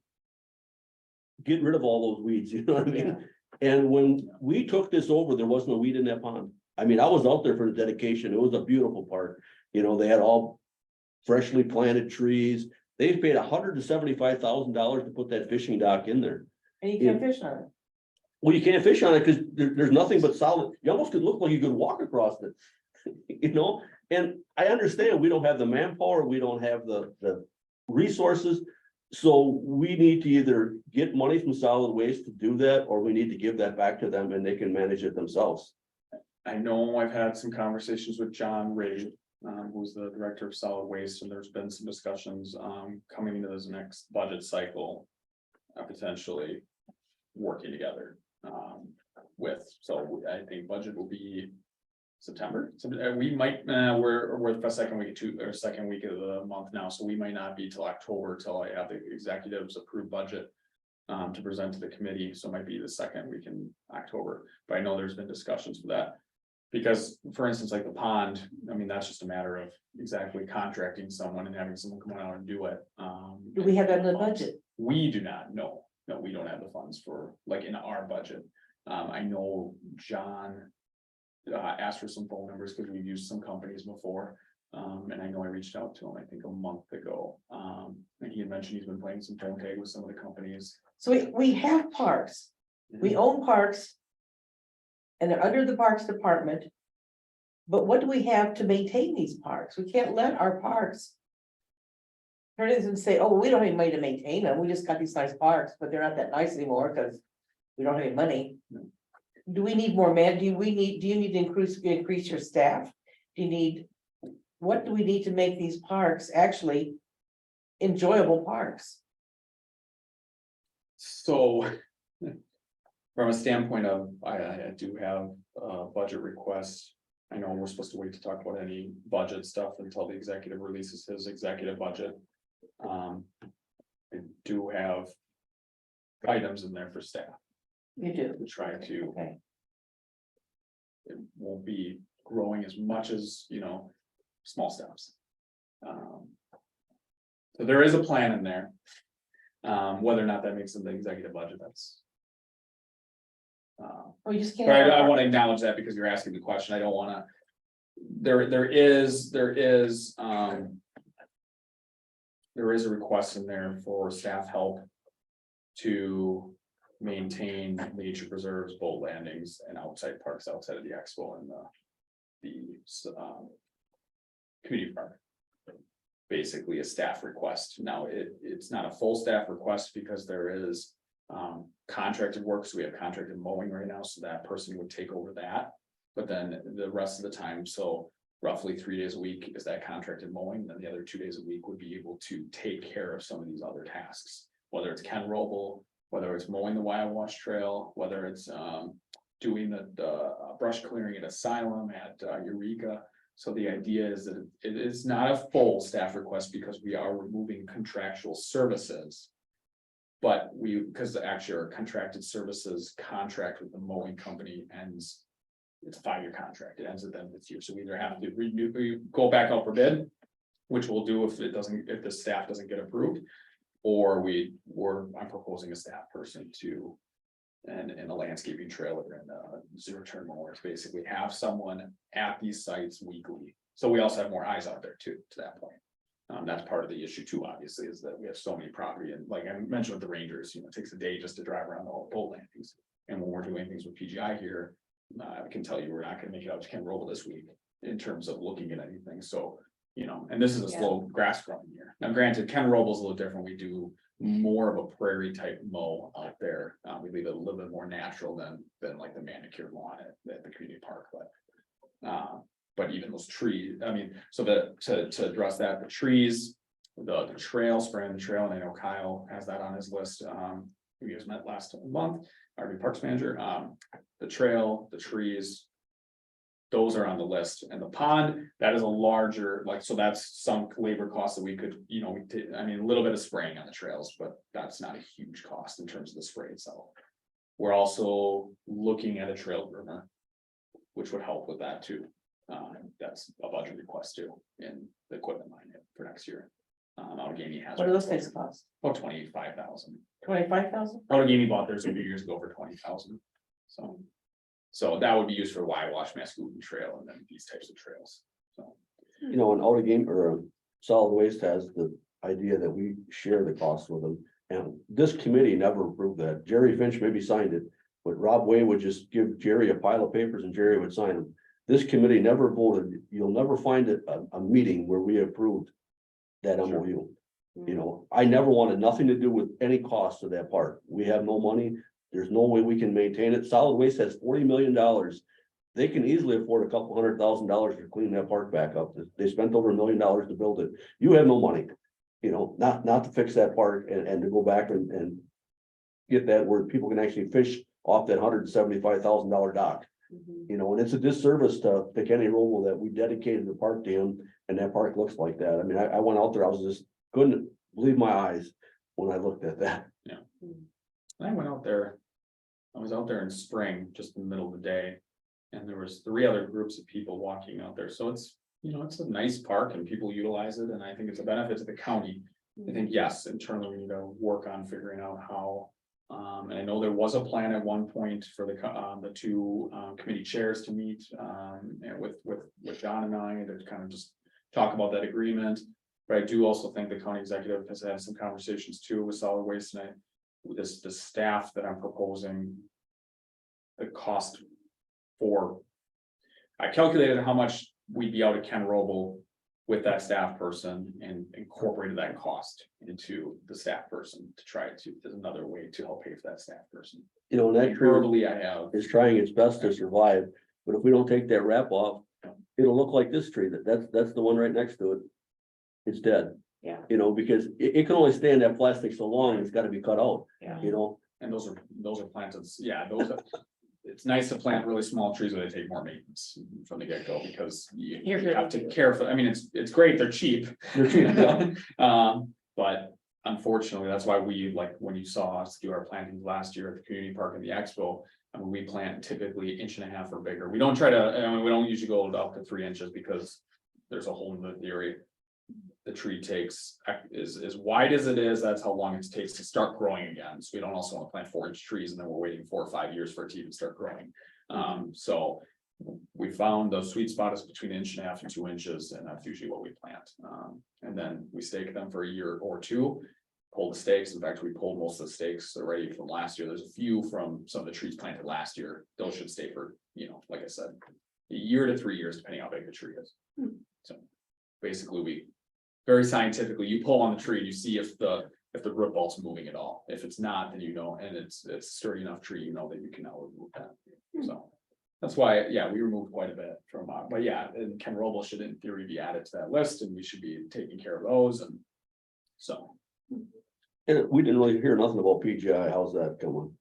get rid of all those weeds, you know what I mean? And when we took this over, there was no weed in that pond. I mean, I was out there for the dedication. It was a beautiful park. You know, they had all freshly planted trees. They paid $175,000 to put that fishing dock in there. And you can't fish on it. Well, you can't fish on it because there's nothing but solid. You almost could look like you could walk across it. You know, and I understand we don't have the manpower, we don't have the resources. So we need to either get money from solid waste to do that, or we need to give that back to them and they can manage it themselves. I know I've had some conversations with John Ray, who's the director of solid waste, and there's been some discussions, coming into this next budget cycle. Potentially working together, so I think budget will be September, so we might, we're the second week of the month now, so we might not be till October till I have the executives approve budget. To present to the committee, so it might be the second week in October, but I know there's been discussions for that. Because, for instance, like the pond, I mean, that's just a matter of exactly contracting someone and having someone come out and do it. Do we have that in the budget? We do not, no, we don't have the funds for, like, in our budget. I know John asked for some phone numbers because we've used some companies before. And I know I reached out to him, I think a month ago. And he had mentioned he's been playing some phone tag with some of the companies. So we have parks, we own parks. And they're under the Parks Department. But what do we have to maintain these parks? We can't let our parks. Turn it and say, oh, we don't have any money to maintain them, we just got these nice parks, but they're not that nice anymore because we don't have any money. Do we need more do you need to increase your staff? Do you need, what do we need to make these parks actually enjoyable parks? So. From a standpoint of, I do have a budget request. I know we're supposed to wait to talk about any budget stuff until the executive releases his executive budget. I do have items in there for staff You do, to try to, okay, it won't be growing as much as, you know, small steps. So there is a plan in there. Whether or not that makes it the executive budget, that's. oh, you just But can't. I want to acknowledge that because you're asking the question. I don't want to. There is a request in there for staff help. To maintain nature preserves, boat landings and outside parks outside of the expo and the community park. Basically a staff request. Now, it's not a full staff request because there is contracted work, so we have contracted mowing right now, so that person would take over that. But then the rest of the time, so roughly 3 days a week is that contracted mowing, then the other 2 days a week would be able to take care of some of these other tasks. Whether it's Ken Roble, whether it's mowing the Wild Wash Trail, whether it's doing the brush clearing at Asylum at Eureka. So the idea is that it is not a full staff request because we are removing contractual services. But because actually our contracted services contract with the mowing company ends. It's a 5-year contract, it ends at the end of this year, so we either have to renew, we go back out for bid. Which we'll do if the staff doesn't get approved. Or I'm proposing a staff person to. And a landscaping trailer and a zero turn mower, to basically have someone at these sites weekly. So we also have more eyes out there too, to that point. That's part of the issue too, obviously, is that we have so many property, and like I mentioned with the Rangers, it takes a day just to drive around the whole boat landings. And when we're doing things with PGI here, I can tell you, we're not gonna make it out to Ken Roble this week in terms of looking at anything, so. And this is a slow grass growing year. Now granted, Ken Roble's a little different, we do more of a prairie type mow out there. We leave it a little bit more natural than like the manicured lawn at the community park, but even those trees, so to address that, the trees, the trail, spraying the trail, and I know Kyle has that on his list. We just met last month, our new parks manager, the trail, the trees. Those are on the list, and the pond, that is a larger, so that's some labor costs that we could, a little bit of spraying on the trails, but that's not a huge cost in terms of the spray itself. We're also looking at a trail groomer, which would help with that too. That's a budget request too, in the equipment line for next year. Allegheny has. What do those things cost? About 25,000. 25,000? Allegheny bought theirs a few years ago for 20,000, so that would be used for Wash, Mascoutin Trail, and then these types of trails, so. An Allegheny or solid waste has the idea that we share the cost with them. And this committee never approved that. Jerry Finch maybe signed it, but Rob Way would just give Jerry a pile of papers and Jerry would sign them. This committee never voted. You'll never find a meeting where we approved that MOU. I never wanted nothing to do with any cost of that park. We have no money. There's no way we can maintain it. Solid waste has $40 million. They can easily afford a couple $100,000 to clean that park back up. They spent over $1 million to build it. You have no money, not to fix that park and to go back and get that where people can actually fish off that $175,000 dock. And it's a disservice to Kenny Roble that we dedicated the park to him, and that park looks like that. I went out there, I was just couldn't believe my eyes when I looked at that. I went out there, I was out there in spring, just in the middle of the day, and there was 3 other groups of people walking out there, so it's, it's a nice park and people utilize it, and I think it's a benefit to the county. I think, yes, internally, we need to work on figuring out how, and I know there was a plan at one point for the 2 committee chairs to meet, and with John and I, to kind of just talk about that agreement. But I do also think the county executive has had some conversations too with solid waste, and the staff that I'm proposing. The cost for. I calculated how much we'd be out at Ken Roble with that staff person and incorporated that cost into the staff person to try to, there's another way to help pay for that staff person. And that tree Verbally, I have. is trying its best to survive, but if we don't take that wrap off, it'll look like this tree. That's the one right next to it. It's dead. Yeah. Because it can only stand that plastic so long, it's gotta be cut out, Yeah. And those are planted, it's nice to plant really small trees where they take more maintenance from the get-go, because you have to care for, it's great, they're cheap. They're cheap, yeah. But unfortunately, that's why we, when you saw us do our plantings last year at the community park and the expo, we plant typically 1.5 inches or bigger. We don't try to, we don't usually go up to 3 inches, because there's a whole new theory. The tree takes is as wide as it is, that's how long it takes to start growing again. So we don't also want to plant 4-inch trees and then we're waiting 4 or 5 years for it to even start growing. So we found the sweet spot is between 1.5 inches and 2 inches, and that's usually what we plant. And then we stake them for a year or 2, pull the stakes. In fact, we pulled most of the stakes already from last year. There's a few from some of the trees planted last year. Those should stay for, like I said, 1 year to 3 years, depending how big the tree is. So basically, very scientifically, you pull on the tree, you see if the if the root ball's moving at all. If it's not, then you know, and it's sturdy enough tree, you know that you can now remove that. So that's why, yeah, we removed quite a bit from, but yeah, and Ken Roble should in theory be added to that list, and we should be taking care of those, and so. And we didn't really hear nothing about PGI. How's that going?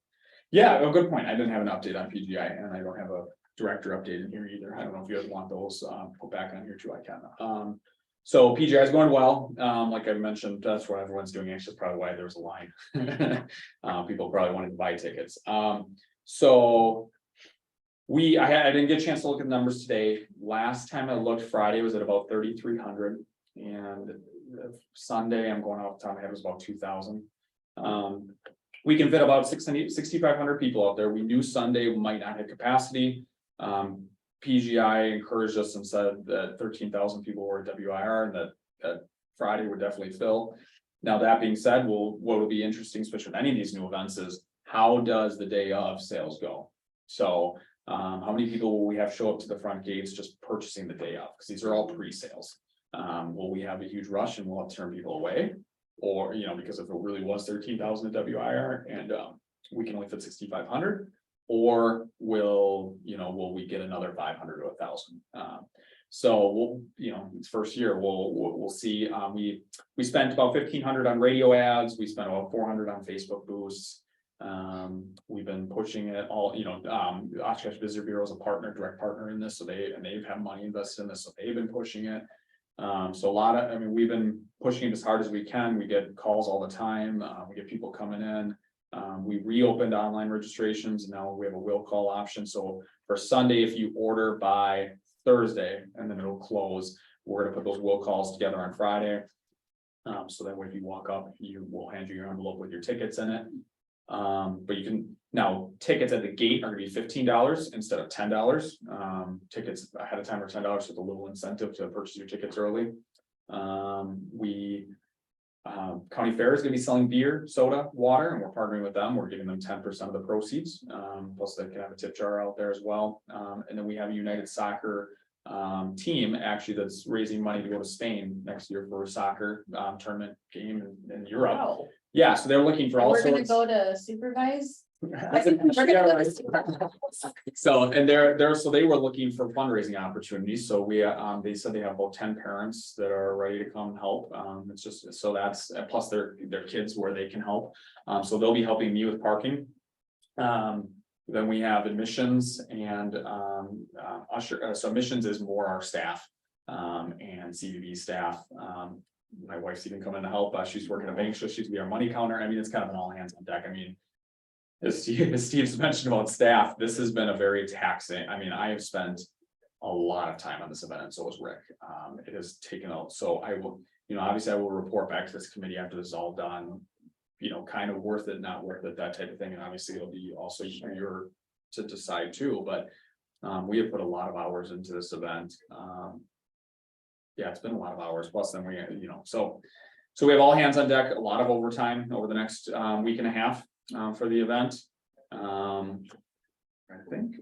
Yeah, a good point. I didn't have an update on PGI, and I don't have a director update in here either. I don't know if you guys want those put back on here too. I can. So PGI is going well. Like I mentioned, that's what everyone's doing. Actually, probably why there's a line. People probably wanted to buy tickets. So I didn't get a chance to look at the numbers today. Last time I looked, Friday was at about 3,300, and Sunday I'm going off the top of my head was about 2,000. We can fit about 6,500 people out there. We knew Sunday might not have capacity. PGI encouraged us and said that 13,000 people were at WIR, and that Friday would definitely fill. Now, that being said, what will be interesting, especially with any of these new events, is how does the day of sales go? So how many people will we have show up to the front gates just purchasing the day of? Because these are all pre-sales. Will we have a huge rush and we'll have to turn people away? Or, because if it really was 13,000 at WIR and we can only fit 6,500, or will we get another 500 to 1,000? So it's first year, we'll see. We spent about 1,500 on radio ads. We spent about 400 on Facebook boosts. We've been pushing it all, Oshkosh Visitor Bureau is a direct partner in this, so they've had money invested in this, so they've been pushing it. So we've been pushing it as hard as we can. We get calls all the time. We get people coming in. We reopened online registrations, and now we have a will call option. So for Sunday, if you order by Thursday and then it'll close, we're gonna put those will calls together on Friday. So that way if you walk up, we'll hand you your envelope with your tickets in it. But you can now, tickets at the gate are gonna be $15 instead of $10. Tickets ahead of time are $10 with a little incentive to purchase your tickets early. County Fair is gonna be selling beer, soda, water, and we're partnering with them. We're giving them 10% of the proceeds. Plus they can have a tip jar out there as well. And then we have a United Soccer team actually that's raising money to go to Spain next year for a soccer tournament game in Europe. Wow. Yeah, so they're looking for all We're gonna sorts. go to supervise. Yeah, right. So, and so they were looking for fundraising opportunities, so they said they have about 10 parents that are ready to come help. It's just, so that's, plus their kids where they can help. So they'll be helping me with parking. Then we have admissions and usher, so admissions is more our staff and CVB staff. My wife's even coming to help. She's working at bank, so she's be our money counter. I mean, it's kind of an all hands on deck. I mean, as Steve's mentioned about staff, this has been a very taxing. I mean, I have spent a lot of time on this event, and so has Rick. It has taken out. So I will, obviously I will report back to this committee after this is all done, kind of worth it, not worth it, that type of thing. And obviously it'll be also your to decide too, but we have put a lot of hours into this event. Yeah, it's been a lot of hours, plus then we, so we have all hands on deck, a lot of overtime over the next week and a half for the event. I think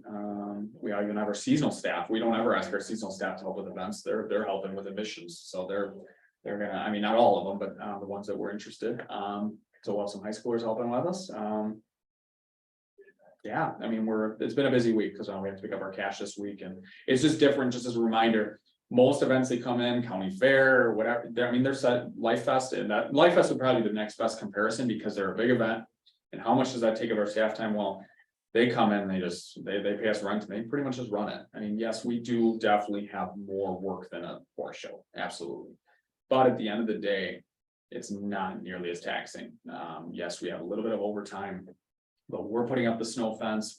we even have our seasonal staff. We don't ever ask our seasonal staff to help with events. They're helping with admissions, so they're gonna, I mean, not all of them, but the ones that were interested. So we'll have some high schoolers helping with us. Yeah, I mean, it's been a busy week because we have to pick up our cash this week, and it's just different. Just as a reminder, most events they come in, county fair or whatever, they're set Life Fest, and that Life Fest would probably be the next best comparison because they're a big event. And how much does that take of our staff time? Well, they come in, they pay us rent, and they pretty much just run it. I mean, yes, we do definitely have more work than a horse show, absolutely. But at the end of the day, it's not nearly as taxing. Yes, we have a little bit of overtime, but we're putting up the snow fence.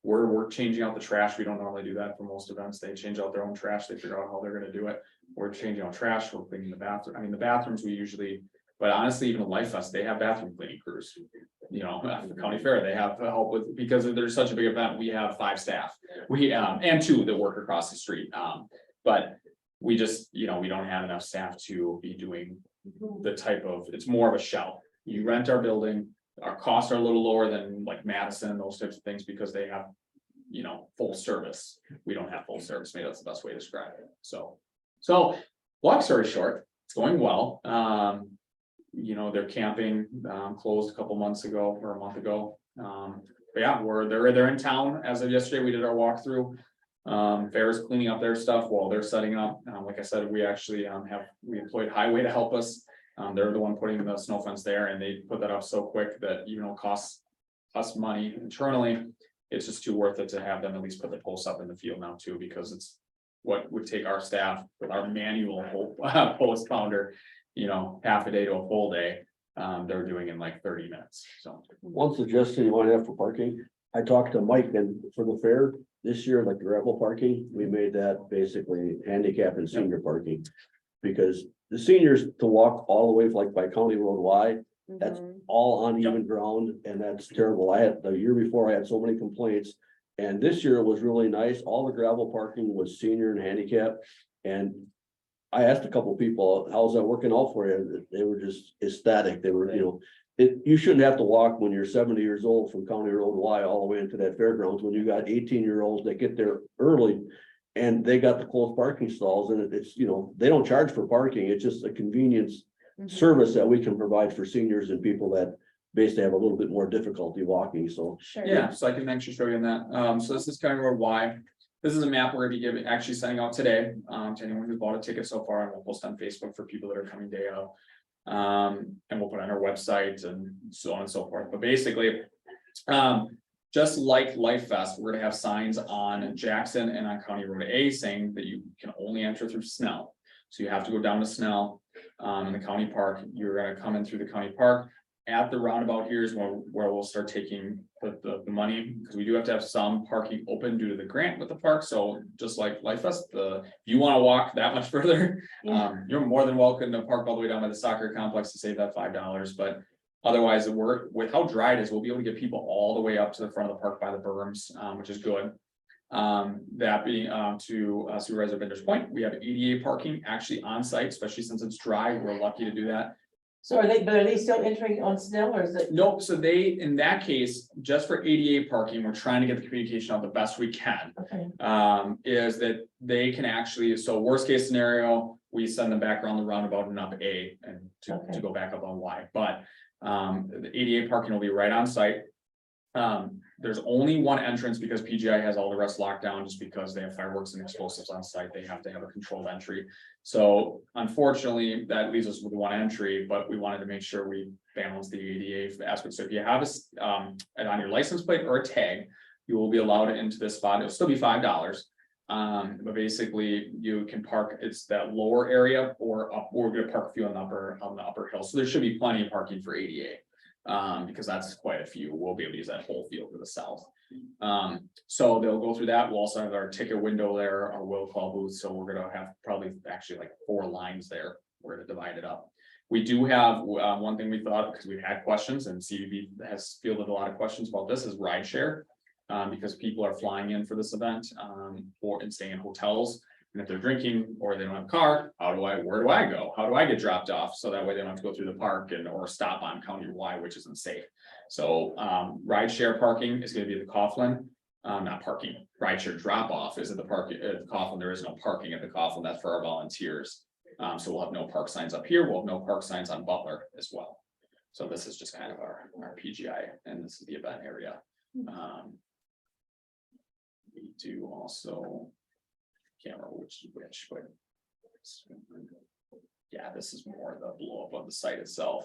We're changing out the trash. We don't normally do that for most events. They change out their own trash. They figure out how they're gonna do it. We're changing out trash. We're cleaning the bathroom. I mean, the bathrooms we usually, but honestly, even Life Fest, they have bathroom cleaning crews. The county fair, they have help with, because there's such a big event, we have 5 staff. We and 2 that work across the street. But we just, we don't have enough staff to be doing the type of, it's more of a shell. You rent our building, our costs are a little lower than like Madison, those types of things, because they have, full service. We don't have full service. Maybe that's the best way to describe it. So long story short, it's going well. you know, they're camping, closed a couple months ago or a month ago. But yeah, they're in town as of yesterday. We did our walkthrough. Fair's cleaning up their stuff while they're setting up. Like I said, we actually we employed Highway to help us. They're the one putting the snow fence there, and they put that up so quick that, you know, costs us money internally. It's just too worth it to have them at least put the posts up in the field now too, because it's what would take our staff with our manual post pounder, you know, half a day to a full day. They're doing in like 30 minutes. So One suggestion you might have for parking, I talked to Mike, and for the fair this year, like the gravel parking, we made that basically handicap and senior parking. Because the seniors to walk all the way like by County Road Y, that's all uneven ground, and that's terrible. I had, the year before, I had so many complaints. And this year it was really nice. All the gravel parking was senior and handicap. And I asked a couple people, how's that working out for you? They were just ecstatic. They were, you know, you shouldn't have to walk when you're 70 years old from County Road Y all the way into that fairgrounds, when you got 18-year-olds that get there early. And they got the closed parking stalls, and it's, you know, they don't charge for parking. It's just a convenience service that we can provide for seniors and people that basically have a little bit more difficulty walking, so. Sure. yeah, so I can actually show you in that. So this is County Road Y. This is a map we're gonna be actually sending out today, to anyone who's bought a ticket so far, and we'll post on Facebook for people that are coming day of. And we'll put on our website and so on and so forth, but basically, just like Life Fest, we're gonna have signs on Jackson and on County Road A saying that you can only enter through Snell. So you have to go down to Snell, in the county park. You're gonna come in through the county park. At the roundabout here is where we'll start taking the money, because we do have to have some parking open due to the grant with the park. So just like Life Fest, if you want to walk that much further, you're more than welcome to park all the way down by the soccer complex to save that $5. But otherwise, with how dry it is, we'll be able to get people all the way up to the front of the park by the berms, which is good. That being to Supervisor Bender's point, we have ADA parking actually on site, especially since it's dry. We're lucky to do that. So are they still entering on Snell, or is it? Nope, so in that case, just for ADA parking, we're trying to get the communication out the best we can. Okay. Is that they can actually, so worst case scenario, we send them back around the roundabout and up A and to go back up on Y, but the ADA parking will be right on site. There's only one entrance because PGI has all the rest locked down, just because they have fireworks and explosives on site. They have to have a controlled entry. So unfortunately, that leaves us with one entry, but we wanted to make sure we balance the ADA aspect. So if you have it on your license plate or a tag, you will be allowed into this spot. It'll still be $5. But basically you can park, it's that lower area or up, we're gonna park a few on the upper hill. So there should be plenty of parking for ADA. Because that's quite a few. We'll be able to use that whole field to the south. So they'll go through that. We'll also have our ticket window there, our will call booth. So we're gonna have probably actually like 4 lines there. We're gonna divide it up. We do have one thing we thought, because we've had questions, and CVB has fielded a lot of questions about this, is rideshare. Because people are flying in for this event and staying in hotels. And if they're drinking or they don't have a car, where do I go? How do I get dropped off? So that way they don't have to go through the park or stop on County Y, which isn't safe. So rideshare parking is going to be at the Coughlin, not parking. Rideshare drop off is at the park at the Coughlin. There is no parking at the Coughlin. That's for our volunteers. So we'll have no park signs up here. We'll have no park signs on Butler as well. So this is just kind of our PGI, and this is the event area. We do also. Can't remember which, but yeah, this is more the blow up of the site itself.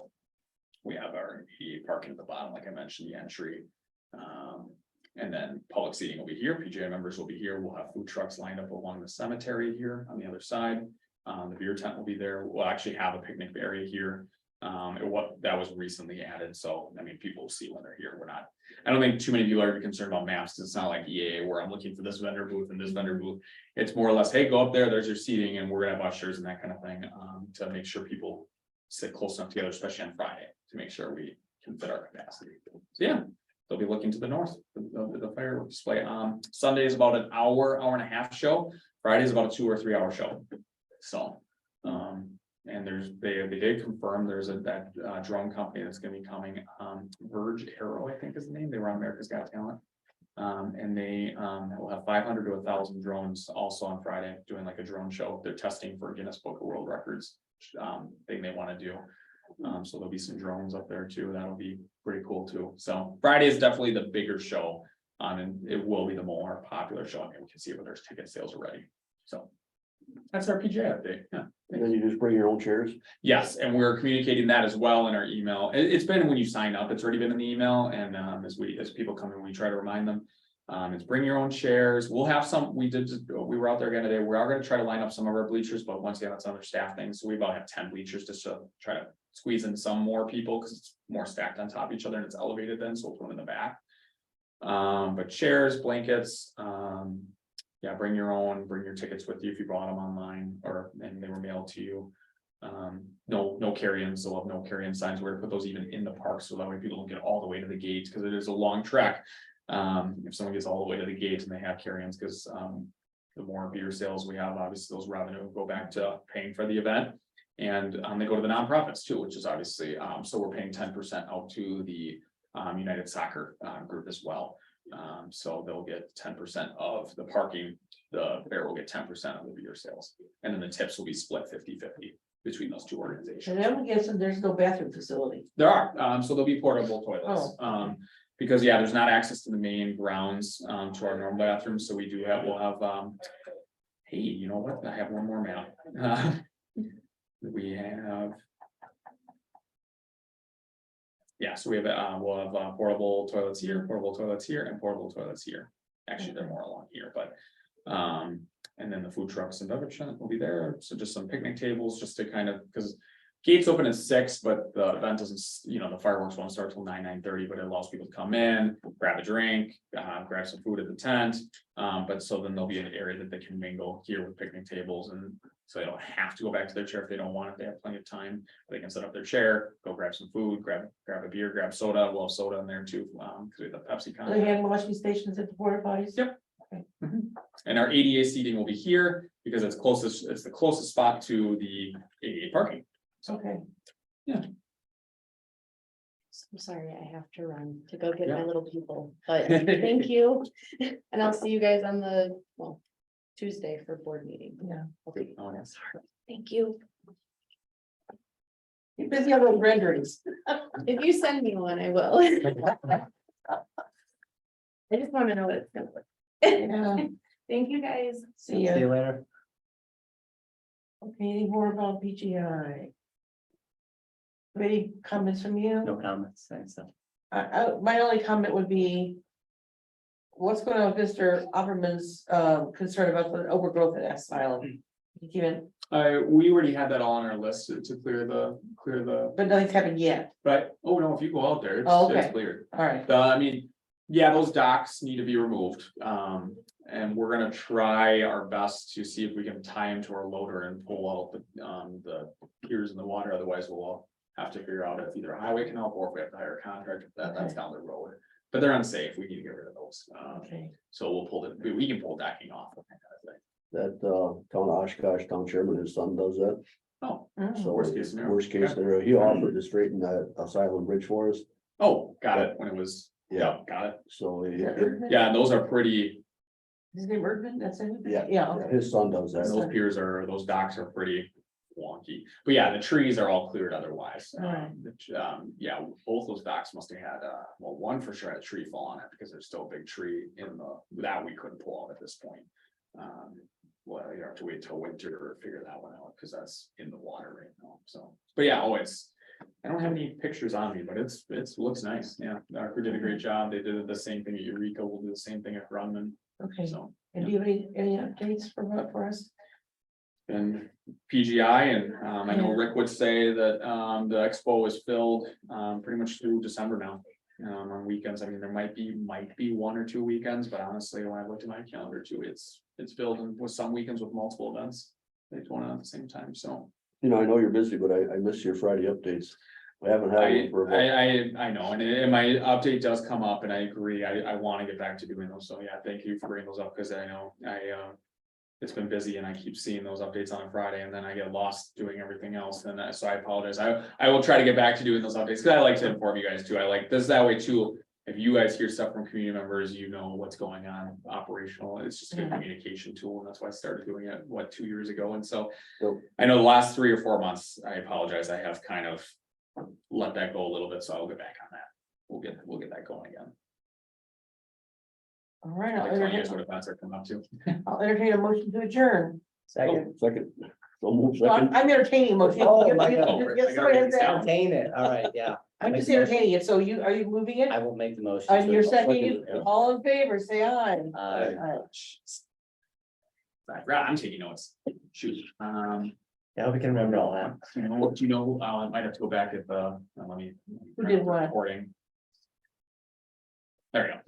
We have our ADA parking at the bottom, like I mentioned, the entry. And then public seating will be here. PGA members will be here. We'll have food trucks lined up along the cemetery here on the other side. The beer tent will be there. We'll actually have a picnic area here. That was recently added, so I mean, people will see when they're here. I don't think too many people are concerned about maps, because it's not like EA where I'm looking for this vendor booth and this vendor booth. It's more or less, hey, go up there's your seating, and we're gonna have ushers and that kind of thing, to make sure people sit close enough together, especially on Friday, to make sure we can fit our capacity. So yeah, they'll be looking to the north, the fireworks display. Sunday is about an hour and a half show. Friday is about a 2 or 3 hour show. So and they did confirm there's that drone company that's going to be coming. Verge Aero, I think is the name. They were on America's Got Talent, and they will have 500 to 1,000 drones also on Friday, doing like a drone show. They're testing for Guinness Book of World Records thing they want to do. So there'll be some drones up there too. That'll be pretty cool too. So Friday is definitely the bigger show. And it will be the more popular show. I mean, we can see whether there's ticket sales already. So that's our PJ update. Yeah. And then you just bring your own chairs. Yes, and we're communicating that as well in our email. It's been when you sign up, it's already been in the email, and as people come in, we try to remind them. It's bring your own chairs. We'll have some, we were out there again today. We are gonna try to line up some of our bleachers, but once again, that's another staff thing. So we about have 10 bleachers just to try to squeeze in some more people because it's more stacked on top of each other and it's elevated then, so we'll put them in the back. But chairs, blankets, yeah, bring your tickets with you if you bought them online and they were mailed to you. No carry-ins, so we'll have no carry-in signs. We're gonna put those even in the park so that way people don't get all the way to the gate because it is a long trek. If someone gets all the way to the gate and they have carry-ins, because the more beer sales we have, obviously those revenue go back to paying for the event. And they go to the nonprofits too, which is obviously, so we're paying 10% out to the United Soccer group as well. So they'll get 10% of the parking, the fair will get 10% of the beer sales. And then the tips will be split 50-50 between those two organizations. And then we guess there's no bathroom facility. There are, so there'll be portable toilets. Because yeah, there's not access to the main grounds, to our normal bathrooms, so we'll have, hey, you know what, I have one more map. We have. Yeah, so we'll have portable toilets here, and portable toilets here. Actually, they're more along here, but, and then the food trucks and beverage will be there, so just some picnic tables, just to kind of, because gates open at 6, but the event doesn't, the fireworks won't start till 9:30, but it allows people to come in, grab a drink, grab some food at the tent. But so then there'll be an area that they can mingle here with picnic tables, and so they don't have to go back to their chair if they don't want it. They have plenty of time. They can set up their chair, go grab some food, grab a beer, grab soda. We'll have soda in there too, because we have the Pepsi Do they contract. have washing stations at the porta potties? Yep. And our ADA seating will be here because it's the closest spot to the ADA parking. Okay. I'm sorry, I have to run to go get Yeah. my little people, but thank you. And I'll see you guys on Tuesday for board meeting. Yeah. Oh, yes. Thank you. You're busy on those renderings. If you send me one, I will. I just want to know what it's gonna look. Yeah. Thank you, guys. See See ya. you later. Okay, any more about PGI? Any comments from you? No comments, thanks. My only comment would be. What's going on with Mr. Opperman's concern about the overgrowth at Asylum? Even, We already had that all on our list to clear the, but nothing's happened yet. right? Oh, no, if you go out there, Oh, it's okay. cleared. All right. I mean, yeah, those docks need to be removed. And we're gonna try our best to see if we can tie them to our loader and pull out the piers in the water. Otherwise, we'll have to figure out if either a highway can help or if we have to hire a contractor. That's Okay. down the road. But they're unsafe. We need to get rid of those. Okay. So we'll pull it, we can pull decking off. That town of Oshkosh town chairman, his son does that. Oh, So Worst case scenario. Worst case scenario, he offered to straighten that Asylum Bridge for us. oh, got it. When it was, yeah, got it. So Yeah, and those are pretty, His name Erdman, that's it? Yeah. Yeah, okay. his son does those that. piers those docks are pretty wonky. But yeah, the trees are all cleared otherwise. Alright. Yeah, both those docks must have had, well, one for sure had a tree fall on it because there's still a big tree in that we couldn't pull out at this point. Well, you have to wait till winter to figure that one out because that's in the water right now, so. But yeah, I don't have any pictures on me, but it looks nice. Yeah, our crew did a great job. They did the same thing at Eureka. We'll do the same thing at Grumman, Okay, so. and do you have any updates for us? And PGI and I know Rick would say that the expo is filled pretty much through December now. On weekends, I mean, there might be 1 or 2 weekends, but honestly, when I looked at my calendar too, it's filled and with some weekends with multiple events. They going on at the same time, so. I know you're busy, but I miss your Friday updates. I haven't had one for about. I know, and my update does come up and I agree. I want to get back to doing those. So yeah, thank you for bringing those up because I know it's been busy and I keep seeing those updates on a Friday and then I get lost doing everything else. And so I apologize. I will try to get back to doing those updates because I like to inform you guys too. I like this that way too. If you guys hear stuff from community members, you know what's going on operational. It's just a good communication tool. And that's why I started doing it, 2 years ago. And so Yep. I know the last 3 or 4 months, I apologize. I have kind of let that go a little bit, so I'll get back on that. We'll get that going again. All right, I'll tell you guys what events are coming up to. I'll entertain a motion to adjourn. Second. Second, so move Well, second. I'm entertaining a motion. Oh, my God. Yes, somebody has that. Entertain it, all right, yeah. I'm just Make the motion. entertaining it, so are you moving it? I will make the motion. And you're seconding, second, yeah. all in favor, say aye. Aye. I'm taking notes. Shoot. Yeah, we can remember all that. Do you know, I might have to go back if, let me. Who did what? Recording. There we go.